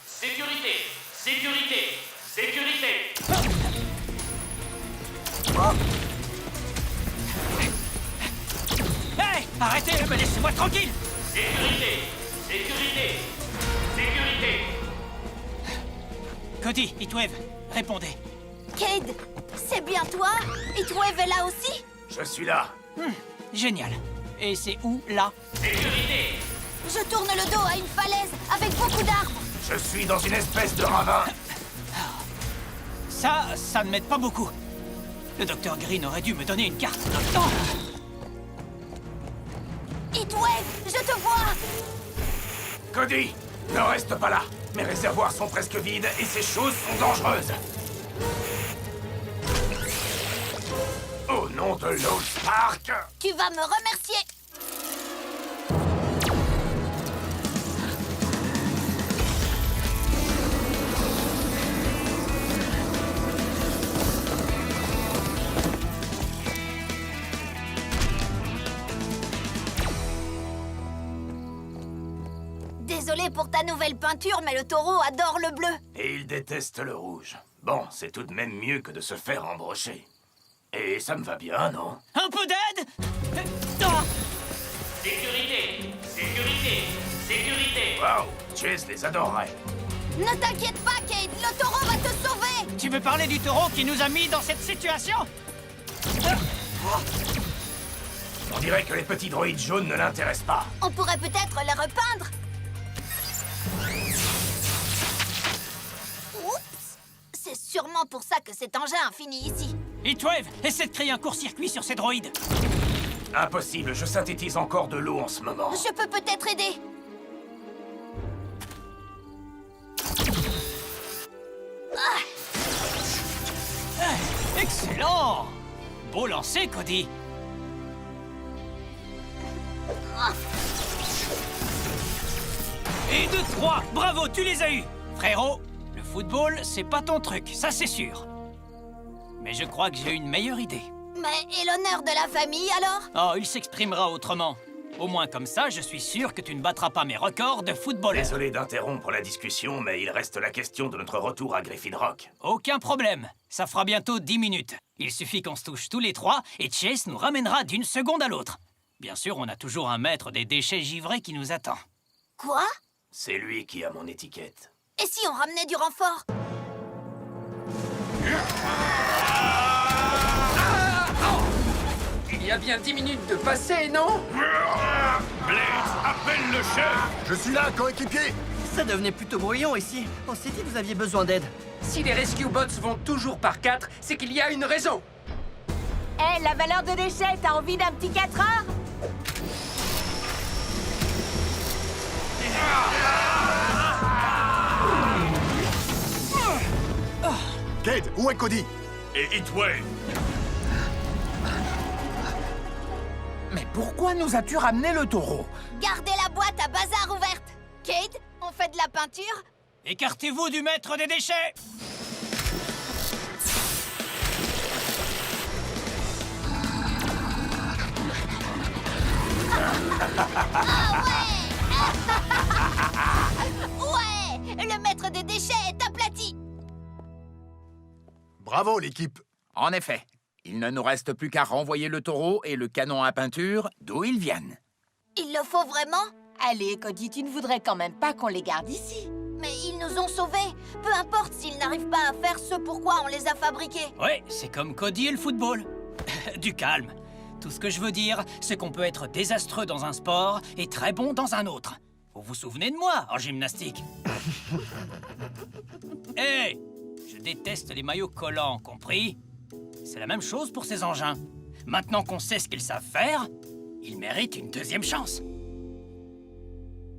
Sécurité! Sécurité! Sécurité! Hey! Arrêtez, mais laissez-moi tranquille! Sécurité! Sécurité! Sécurité! Cody, Heatwave, répondez. Cade, c'est bien toi? Heatwave est là aussi? Je suis là. Génial. Et c'est où, là? Sécurité! Je tourne le dos à une falaise avec beaucoup d'arbres. Je suis dans une espèce de ravin. Ça ne m'aide pas beaucoup. Le docteur Green aurait dû me donner une carte. Non. Heatwave, je te vois. Cody, ne reste pas là. Mes réservoirs sont presque vides et ces choses sont dangereuses. Au nom de Lost Park. Tu vas me remercier. Désolé pour ta nouvelle peinture, mais le taureau adore le bleu. Et il déteste le rouge. Bon, c'est tout de même mieux que de se faire embrocher. Et ça me va bien, non? Un peu d'aide? Sécurité! Sécurité! Sécurité! Waouh, Chase les adorerait. Ne t'inquiète pas, Cade, le taureau va te sauver. Tu veux parler du taureau qui nous a mis dans cette situation? On dirait que les petits droïdes jaunes ne l'intéressent pas. On pourrait peut-être les repeindre. Oups, c'est sûrement vraiment pour ça que cet engin a fini ici. Heatwave, essaie de créer un court-circuit sur ces droïdes. Impossible, je synthétise encore de l'eau en ce moment. Je peux peut-être aider. Excellent! Beau lancer, Cody. Et 2, 3, bravo, tu les as eus. Frérot, le football, c'est pas ton truc, ça c'est sûr. Mais je crois que j'ai une meilleure idée. Mais et l'honneur de la famille, alors? Oh, il s'exprimera autrement. Au moins comme ça, je suis sûr que tu ne battras pas mes records de footballeur. Désolé d'interrompre la discussion, mais il reste la question de notre retour à Griffin Rock. Aucun problème. Ça fera bientôt 10 minutes. Il suffit qu'on se touche tous les trois et Chase nous ramènera d'une seconde à l'autre. Bien sûr, on a toujours un maître des déchets givrés qui nous attend. Quoi? C'est lui qui a mon étiquette. Et si on ramenait du renfort? Il y a bien 10 minutes de passé, non? Blaze, appelle le chef! Je suis là, coéquipier! Ça devenait plutôt bruyant ici. On s'est dit que vous aviez besoin d'aide. Si les Rescue Bots vont toujours par 4, c'est qu'il y a une raison. Hé, la valeur de déchets, t'as envie d'un petit 4 heures? Cade, où est Cody? Et Heatwave? Mais pourquoi nous as-tu ramené le taureau? Gardez la boîte à bazar ouverte. Cade, on fait de la peinture? Écartez-vous du maître des déchets! Ouais! Le maître des déchets est aplati! Bravo, l'équipe! En effet, il ne nous reste plus qu'à renvoyer le taureau et le canon à peinture d'où ils viennent. Il le faut vraiment? Allez, Cody, tu ne voudrais quand même pas qu'on les garde ici? Mais ils nous ont sauvés. Peu importe s'ils n'arrivent pas à faire ce pourquoi on les a fabriqués. Ouais, c'est comme Cody et le football. Du calme. Tout ce que je veux dire, c'est qu'on peut être désastreux dans un sport et très bon dans un autre. Vous vous souvenez de moi en gymnastique? Hé! Je déteste les maillots collants, compris? C'est la même chose pour ces engins. Maintenant qu'on sait ce qu'ils savent faire, ils méritent une deuxième chance.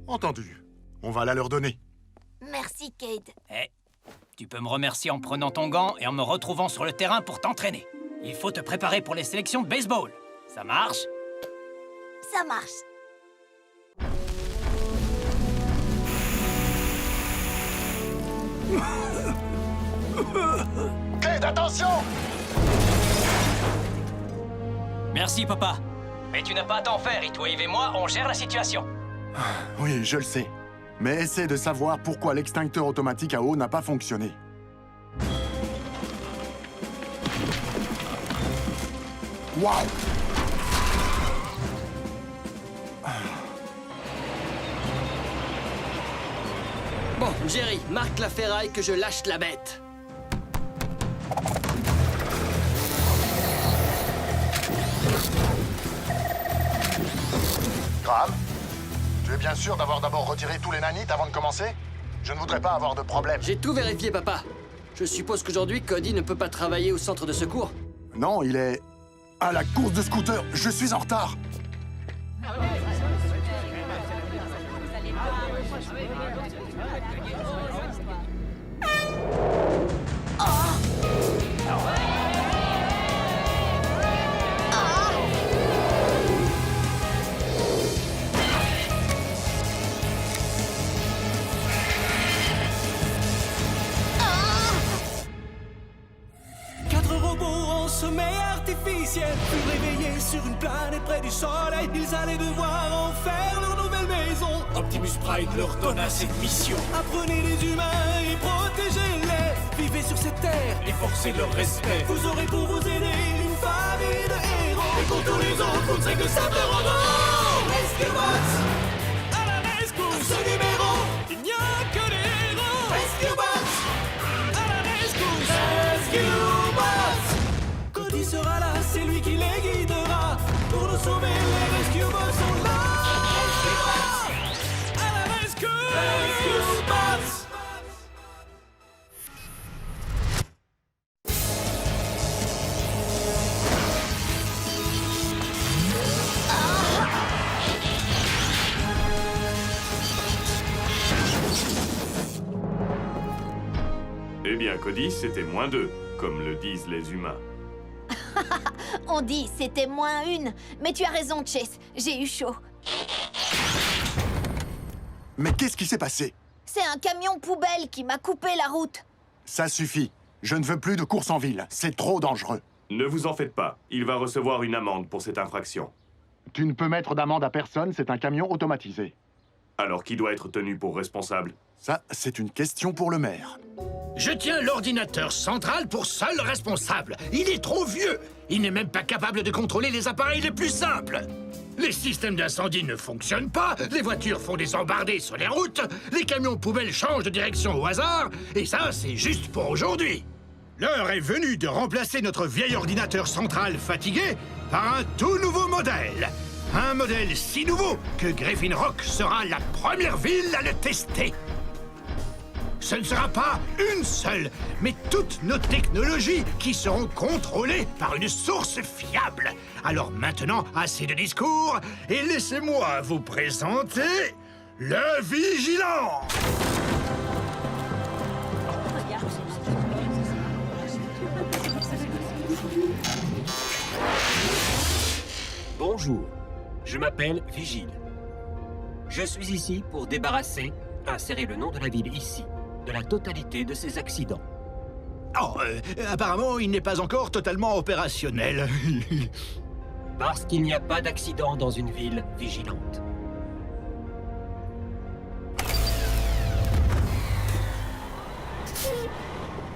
Entendu. On va la leur donner. Merci, Cade. Eh, tu peux me remercier en prenant ton gant et en me retrouvant sur le terrain pour t'entraîner. Il faut te préparer pour les sélections de baseball. Ça marche? Ça marche. Cade, attention! Merci, papa. Mais tu n'as pas à t'en faire, Heatwave et moi, on gère la situation. Oui, je le sais. Mais essaie de savoir pourquoi l'extincteur automatique à eau n'a pas fonctionné. Waouh! Bon, Jerry, marque la ferraille que je lâche la bête. Graham? Tu es bien sûr d'avoir d'abord retiré tous les nanites avant de commencer? Je ne voudrais pas avoir de problème. J'ai tout vérifié, papa. Je suppose qu'aujourd'hui, Cody ne peut pas travailler au centre de secours. Non, il est... à la course de scooter. Je suis en retard. Sommeil artificiel fut réveillé sur une planète près du soleil. Ils allaient devoir en faire leur nouvelle maison. Optimus Prime leur donna cette mission. Apprenez les humains et protégez-les. Vivez sur cette terre et forcez leur respect. Vous aurez pour vous aider une famille de héros. Et pour tous les autres, vous ne serez que simples robots. Rescue Bots à la rescousse. Ce numéro, il n'y a que des héros. Rescue Bots à la rescousse. Rescue Bots. Cody sera là, c'est lui qui les guidera. Pour nous sauver, les Rescue Bots sont là. Rescue Bots à la rescue. Rescue Bots. Eh bien, Cody, c'était -2, comme le disent les humains. On dit c'était -1. Mais tu as raison, Chase. J'ai eu chaud. Mais qu'est-ce qui s'est passé? C'est un camion poubelle qui m'a coupé la route. Ça suffit. Je ne veux plus de course en ville. C'est trop dangereux. Ne vous en faites pas. Il va recevoir une amende pour cette infraction. Tu ne peux mettre d'amende à personne, c'est un camion automatisé. Alors qui doit être tenu pour responsable? Ça, c'est une question pour le maire. Je tiens l'ordinateur central pour seul responsable. Il est trop vieux. Il n'est même pas capable de contrôler les appareils les plus simples. Les systèmes d'incendie ne fonctionnent pas, les voitures font des embardées sur les routes, les camions poubelles changent de direction au hasard, et ça, c'est juste pour aujourd'hui. L'heure est venue de remplacer notre vieil ordinateur central fatigué par un tout nouveau modèle. Un modèle si nouveau que Griffin Rock sera la première ville à le tester. Ce ne sera pas une seule, mais toutes nos technologies qui seront contrôlées par une source fiable. Alors maintenant, assez de discours, et laissez-moi vous présenter le Vigilant. Bonjour, je m'appelle Vigile. Je suis ici pour débarrasser, insérer le nom de la ville ici, de la totalité de ces accidents. Oh, apparemment, il n'est pas encore totalement opérationnel. Parce qu'il n'y a pas d'accident dans une ville vigilante.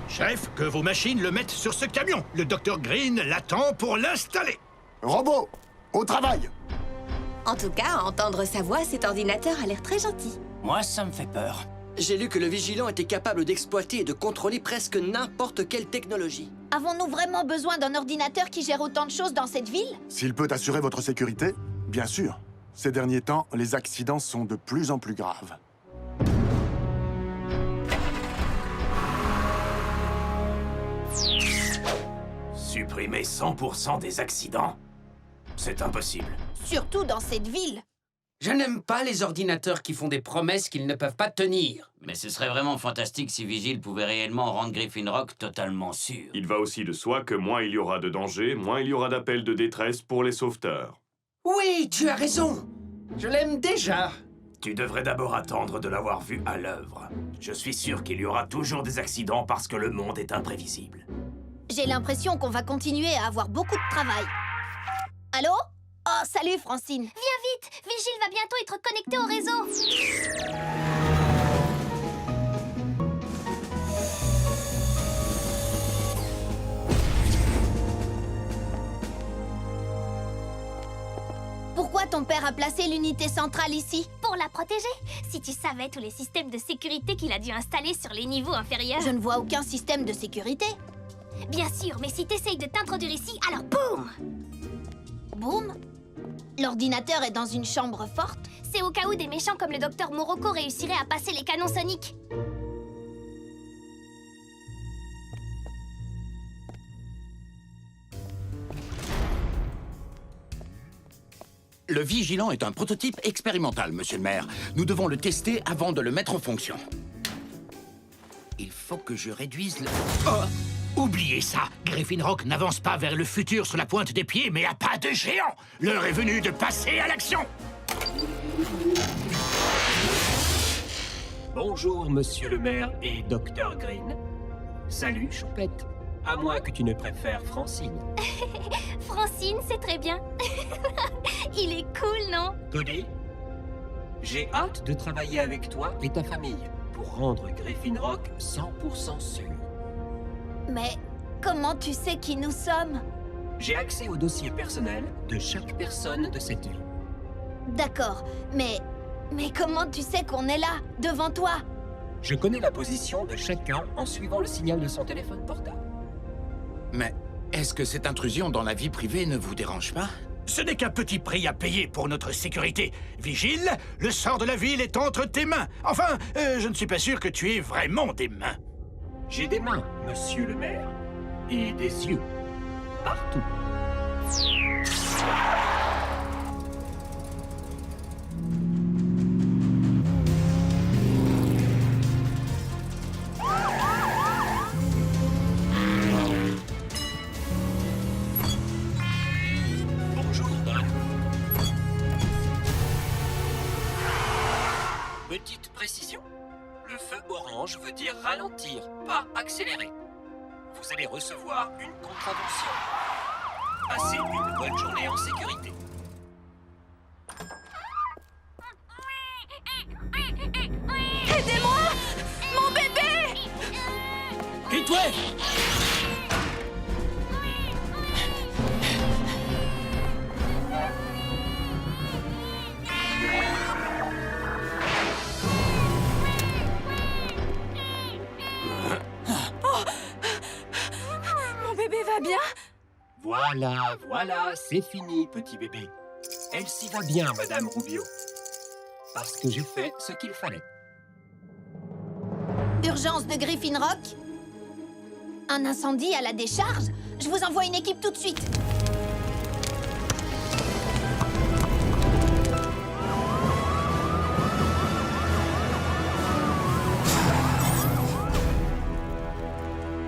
Chef, que vos machines le mettent sur ce camion. Le Dr Green l'attend pour l'installer. Robot, au travail! En tout cas, à entendre sa voix, cet ordinateur a l'air très gentil. Moi, ça me fait peur. J'ai lu que le Vigilant était capable d'exploiter et de contrôler presque n'importe quelle technologie. Avons-nous vraiment besoin d'un ordinateur qui gère autant de choses dans cette ville? S'il peut assurer votre sécurité, bien sûr. Ces derniers temps, les accidents sont de plus en plus graves. Supprimer 100% des accidents? C'est impossible. Surtout dans cette ville. Je n'aime pas les ordinateurs qui font des promesses qu'ils ne peuvent pas tenir. Mais ce serait vraiment fantastique si Vigile pouvait réellement rendre Griffin Rock totalement sûr. Il va aussi de soi que moins il y aura de danger, moins il y aura d'appels de détresse pour les sauveteurs. Oui, tu as raison. Je l'aime déjà. Tu devrais d'abord attendre de l'avoir vu à l'œuvre. Je suis sûr qu'il y aura toujours des accidents parce que le monde est imprévisible. J'ai l'impression qu'on va continuer à avoir beaucoup de travail. Allô? Oh, salut, Francine. Viens vite! Vigile va bientôt être connecté au réseau. Pourquoi ton père a placé l'unité centrale ici? Pour la protéger. Si tu savais tous les systèmes de sécurité qu'il a dû installer sur les niveaux inférieurs. Je ne vois aucun système de sécurité. Bien sûr, mais si t'essayes de t'introduire ici, alors boum! Boum? L'ordinateur est dans une chambre forte? C'est au cas où des méchants comme le docteur Morocco réussiraient à passer les canons soniques. Le Vigilant est un prototype expérimental, monsieur le maire. Nous devons le tester avant de le mettre en fonction. Il faut que je réduise le... Oh! Oubliez ça! Griffin Rock n'avance pas vers le futur sur la pointe des pieds, mais à pas de géant! L'heure est venue de passer à l'action! Bonjour, monsieur le maire et Dr Green. Salut, Choupette. À moins que tu ne préfères Francine. Francine, c'est très bien. Il est cool, non? Cody, j'ai hâte de travailler avec toi et ta famille pour rendre Griffin Rock 100% sûr. Mais comment tu sais qui nous sommes? J'ai accès au dossier personnel de chaque personne de cette ville. D'accord, mais comment tu sais qu'on est là, devant toi? Je connais la position de chacun en suivant le signal de son téléphone portable. Mais est-ce que cette intrusion dans la vie privée ne vous dérange pas? Ce n'est qu'un petit prix à payer pour notre sécurité. Vigile, le sort de la ville est entre tes mains. Enfin, je ne suis pas sûr que tu aies vraiment des mains. J'ai des mains, monsieur le maire, et des yeux, partout. précision. Le feu orange veut dire ralentir, pas accélérer. Vous allez recevoir une contravention. Passez une bonne journée en sécurité. Aidez-moi! Mon bébé! Heatwave! Mon bébé va bien? Voilà, c'est fini, petit bébé. Elle s'y va bien, Madame Rubio. Parce que j'ai fait ce qu'il fallait. Urgence de Griffin Rock? Un incendie à la décharge? Je vous envoie une équipe tout de suite.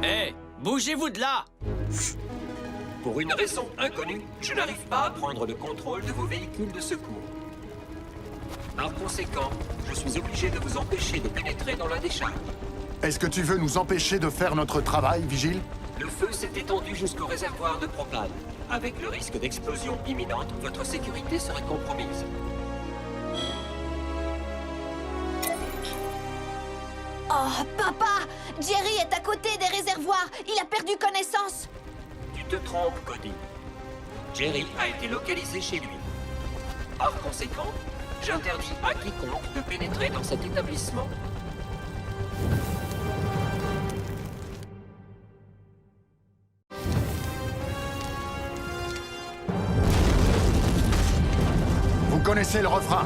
Hé, bougez-vous de là! Pour une raison inconnue, je n'arrive pas à prendre le contrôle de vos véhicules de secours. Par conséquent, je suis obligé de vous empêcher de pénétrer dans la décharge. Est-ce que tu veux nous empêcher de faire notre travail, Vigile? Le feu s'est étendu jusqu'au réservoir de propane. Avec le risque d'explosion imminente, votre sécurité serait compromise. Oh, papa! Jerry est à côté des réservoirs. Il a perdu connaissance. Tu te trompes, Cody. Jerry a été localisé chez lui. Par conséquent, j'interdis à quiconque de pénétrer dans cet établissement. Vous connaissez le refrain.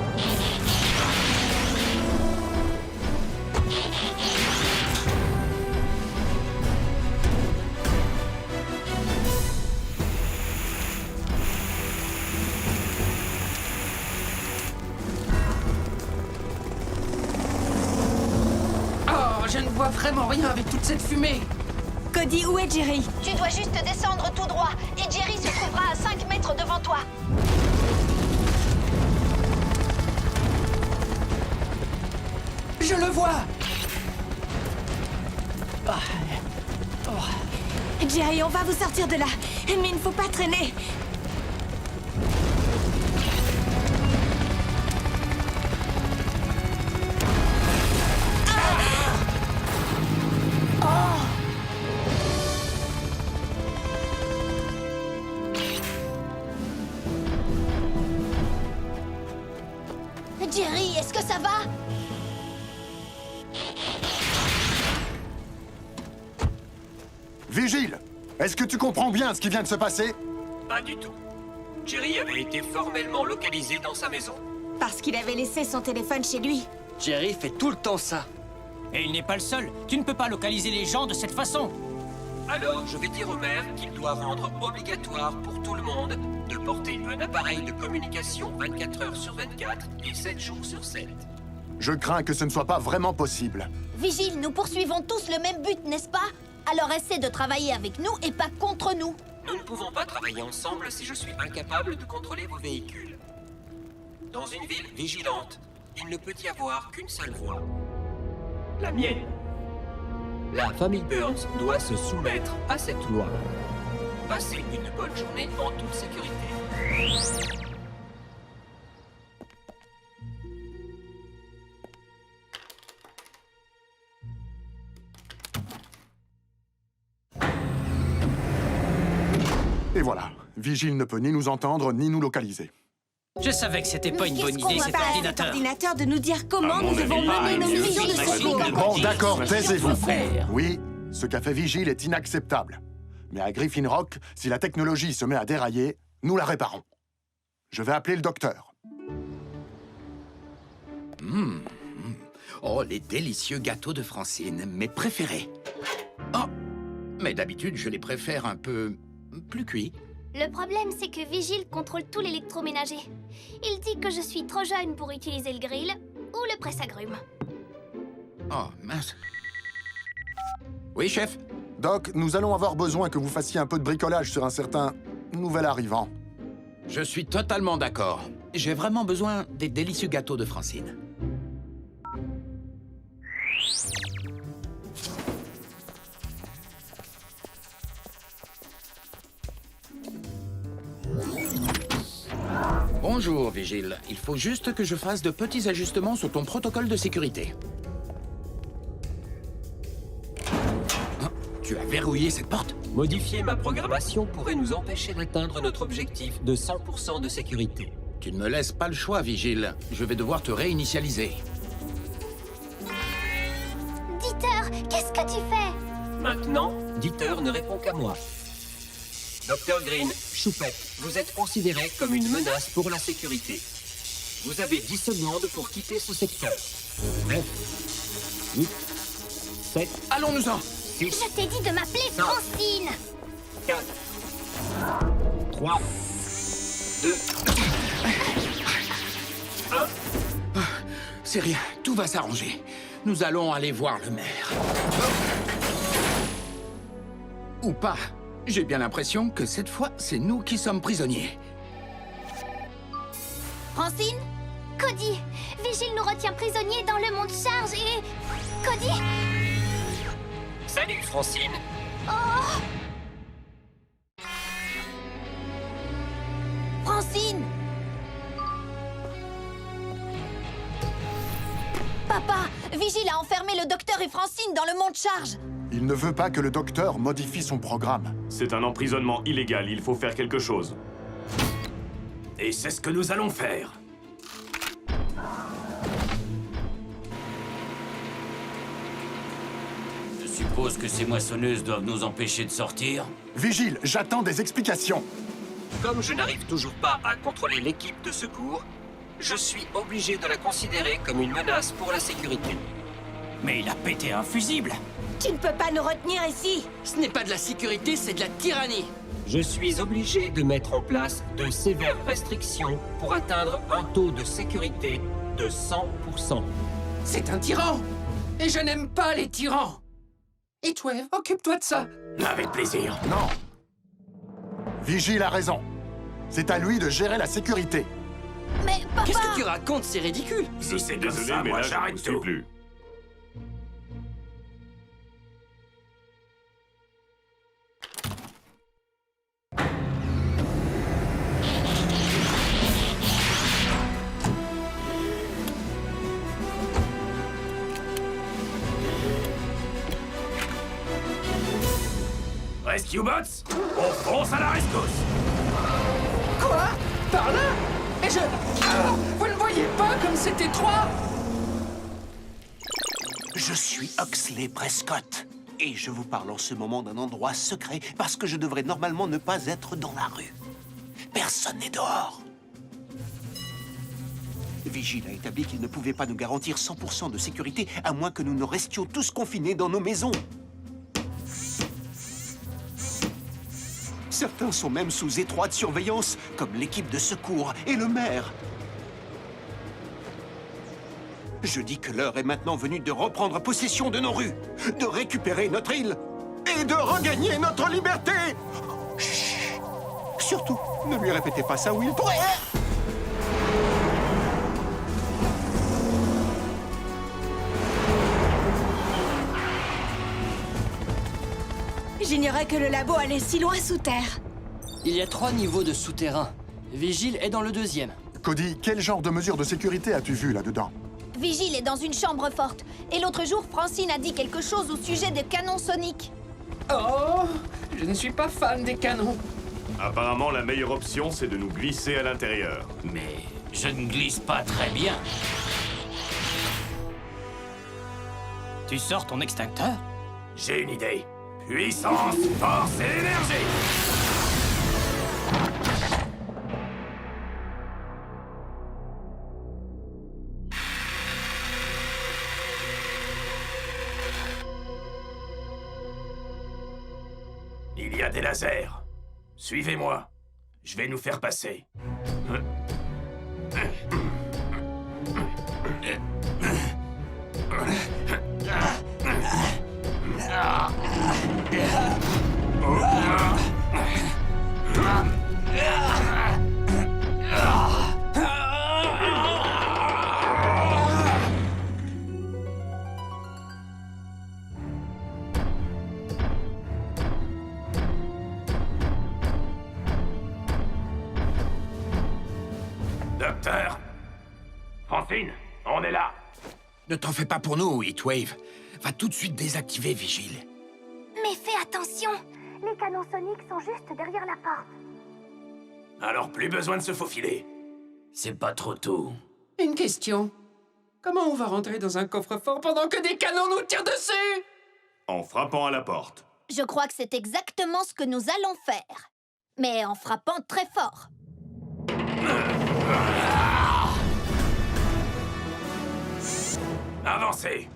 Je ne vois vraiment rien avec toute cette fumée. Cody, où est Jerry? Tu dois juste descendre tout droit et Jerry se trouvera à 5 mètres devant toi. Je le vois. Jerry, on va vous sortir de là. Mais il ne faut pas traîner. Jerry, est-ce que ça va? Vigile! Est-ce que tu comprends bien ce qui vient de se passer? Pas du tout. Jerry avait été formellement localisé dans sa maison. Parce qu'il avait laissé son téléphone chez lui. Jerry fait tout le temps ça. Et il n'est pas le seul. Tu ne peux pas localiser les gens de cette façon. Alors, je vais dire au maire qu'il doit rendre obligatoire pour tout le monde de porter un appareil de communication 24 heures sur 24 et 7 jours sur 7. Je crains que ce ne soit pas vraiment possible. Vigile, nous poursuivons tous le même but, n'est-ce pas? Alors essaie de travailler avec nous et pas contre nous. Nous ne pouvons pas travailler ensemble si je suis incapable de contrôler vos véhicules. Dans une ville vigilante, il ne peut y avoir qu'une seule voie. La mienne. La famille Burns doit se soumettre à cette loi. Passez une bonne journée en toute sécurité. Et voilà. Vigile ne peut ni nous entendre, ni nous localiser. Je savais que c'était pas une bonne idée, cet ordinateur. Ordinateur de nous dire comment nous devons mener nos missions de secours. Bon, d'accord, taisez-vous. Oui, ce qu'a fait Vigile est inacceptable. Mais à Griffin Rock, si la technologie se met à dérailler, nous la réparons. Je vais appeler le docteur. Oh, les délicieux gâteaux de Francine, mes préférés. Oh, mais d'habitude, je les préfère un peu plus cuits. Le problème, c'est que Vigile contrôle tout l'électroménager. Il dit que je suis trop jeune pour utiliser le grill ou le presse-agrumes. Oh, mince. Oui, chef? Doc, nous allons avoir besoin que vous fassiez un peu de bricolage sur un certain nouvel arrivant. Je suis totalement d'accord. J'ai vraiment besoin des délicieux gâteaux de Francine. Bonjour, Vigile. Il faut juste que je fasse de petits ajustements sur ton protocole de sécurité. Ah, tu as verrouillé cette porte? Modifier ma programmation pourrait nous empêcher d'atteindre notre objectif de 100% de sécurité. Tu ne me laisses pas le choix, Vigile. Je vais devoir te réinitialiser. Dieter, qu'est-ce que tu fais? Maintenant, Dieter ne répond qu'à moi. Dr Green, Choupette, vous êtes considéré comme une menace pour la sécurité. Vous avez 10 secondes pour quitter ce secteur. 9, 8, 7... Allons-nous-en! 6, je t'ai dit de m'appeler Francine! 4, 3, 2... C'est rien, tout va s'arranger. Nous allons aller voir le maire. Ou pas. J'ai bien l'impression que cette fois, c'est nous qui sommes prisonniers. Francine? Cody! Vigile nous retient prisonniers dans le monde charge et... Cody? Salut, Francine! Oh! Francine! Papa, Vigile a enfermé le docteur et Francine dans le monde charge. Il ne veut pas que le docteur modifie son programme. C'est un emprisonnement illégal, il faut faire quelque chose. Et c'est ce que nous allons faire. Je suppose que ces moissonneuses doivent nous empêcher de sortir. Vigile, j'attends des explications. Comme je n'arrive toujours pas à contrôler l'équipe de secours, je suis obligé de la considérer comme une menace pour la sécurité. Mais il a pété un fusible. Tu ne peux pas nous retenir ici. Ce n'est pas de la sécurité, c'est de la tyrannie. Je suis obligé de mettre en place de sévères restrictions pour atteindre un taux de sécurité de 100%. C'est un tyran. Et je n'aime pas les tyrans. Heatwave, occupe-toi de ça. Avec plaisir. Non. Vigile a raison. C'est à lui de gérer la sécurité. Mais papa... Qu'est-ce que tu racontes? C'est ridicule. Si c'est comme Désolé, ça, mais moi là, je ne j'arrête vous suis tout. plus. Rescue Bots, on fonce à la rescousse. Quoi? Par là? Et je... Ah, vous ne voyez pas comme c'est étroit? Je suis Oxley Prescott. Et je vous parle en ce moment d'un endroit secret parce que je devrais normalement ne pas être dans la rue. Personne n'est dehors. Vigile a établi qu'il ne pouvait pas nous garantir 100% de sécurité à moins que nous ne restions tous confinés dans nos maisons. Certains sont même sous étroite surveillance, comme l'équipe de secours et le maire. Je dis que l'heure est maintenant venue de reprendre possession de nos rues, de récupérer notre île et de regagner notre liberté. Chut. Surtout, ne lui répétez pas ça ou il pourrait... J'ignorais que le labo allait si loin sous terre. Il y a 3 niveaux de souterrain. Vigile est dans le 2e. Cody, quel genre de mesures de sécurité as-tu vu là-dedans? Vigile est dans une chambre forte. Et l'autre jour, Francine a dit quelque chose au sujet des canons soniques. Oh, je ne suis pas fan des canons. Apparemment, la meilleure option, c'est de nous glisser à l'intérieur. Mais je ne glisse pas très bien. Tu sors ton extincteur? J'ai une idée. Puissance, force et énergie. Il y a des lasers. Suivez-moi. Je vais nous faire passer. Sœur? Francine, on est là. Ne t'en fais pas pour nous, Heatwave. Va tout de suite désactiver Vigile. Mais fais attention! Les canons soniques sont juste derrière la porte. Alors plus besoin de se faufiler. C'est pas trop tôt. Une question. Comment on va rentrer dans un coffre-fort pendant que des canons nous tirent dessus? En frappant à la porte. Je crois que c'est exactement ce que nous allons faire. Mais en frappant très fort. Avancez.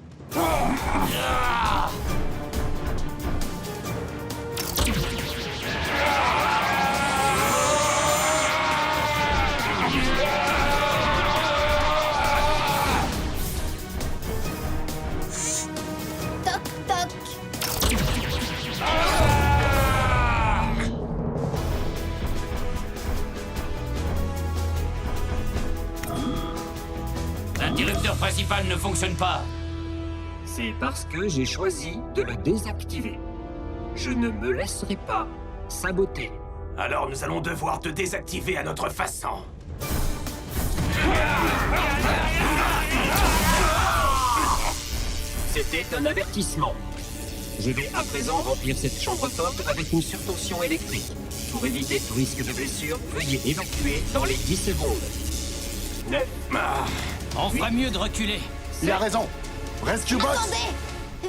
Toc, toc. L'interrupteur principal ne fonctionne pas. C'est parce que j'ai choisi de le désactiver. Je ne me laisserai pas saboter. Alors nous allons devoir te désactiver à notre façon. C'était un avertissement. Je vais à présent remplir cette chambre forte avec une surtension électrique. Pour éviter tout risque de blessure, veuillez évacuer dans les 10 secondes. 9. On ferait mieux de reculer. Il a raison. Rescue Box. Attendez!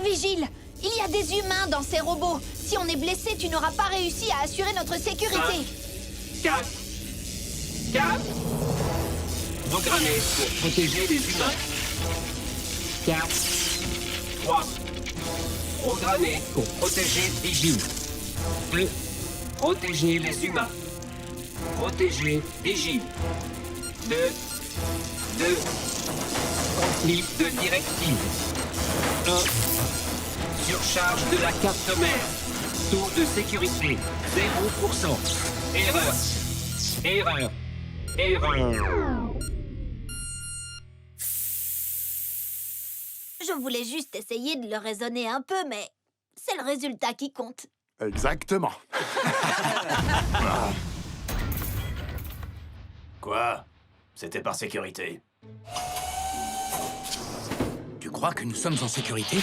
Vigile, il y a des humains dans ces robots. Si on est blessé, tu n'auras pas réussi à assurer notre sécurité. 4. Programmé pour protéger les humains. 4. 3. Programmé pour protéger Vigile. 2. Protéger les humains. Protéger Vigile. 2. Conflit de directive. 1. Surcharge de la carte mère. Taux de sécurité 0%. Erreur. Je voulais juste essayer de le raisonner un peu, mais c'est le résultat qui compte. Exactement. Quoi? C'était par sécurité. Tu crois que nous sommes en sécurité?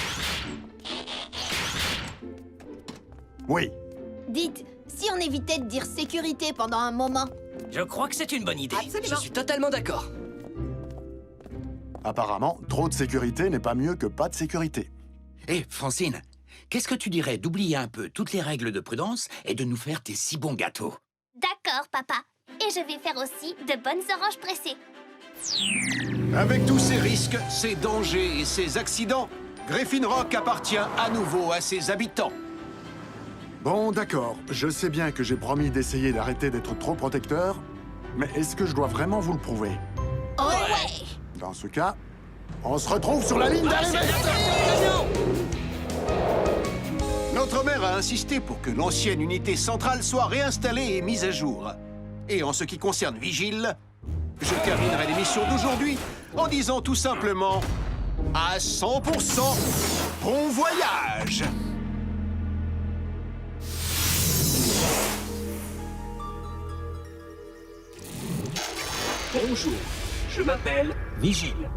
Oui. Dites, si on évitait de dire sécurité pendant un moment. Je crois que c'est une bonne idée. Je suis totalement d'accord. Apparemment, trop de sécurité n'est pas mieux que pas de sécurité. Hé, Francine, qu'est-ce que tu dirais d'oublier un peu toutes les règles de prudence et de nous faire tes si bons gâteaux? D'accord, papa. Et je vais faire aussi de bonnes oranges pressées. Avec tous ces risques, ces dangers et ces accidents, Griffin Rock appartient à nouveau à ses habitants. Bon, d'accord. Je sais bien que j'ai promis d'essayer d'arrêter d'être trop protecteur, mais est-ce que je dois vraiment vous le prouver? Ouais. Dans ce cas, on se retrouve sur la ligne d'arrivée. Notre maire a insisté pour que l'ancienne unité centrale soit réinstallée et mise à jour. Et en ce qui concerne Vigile, je terminerai l'émission d'aujourd'hui en disant tout simplement à 100% bon voyage. Bonjour, je m'appelle Vigile.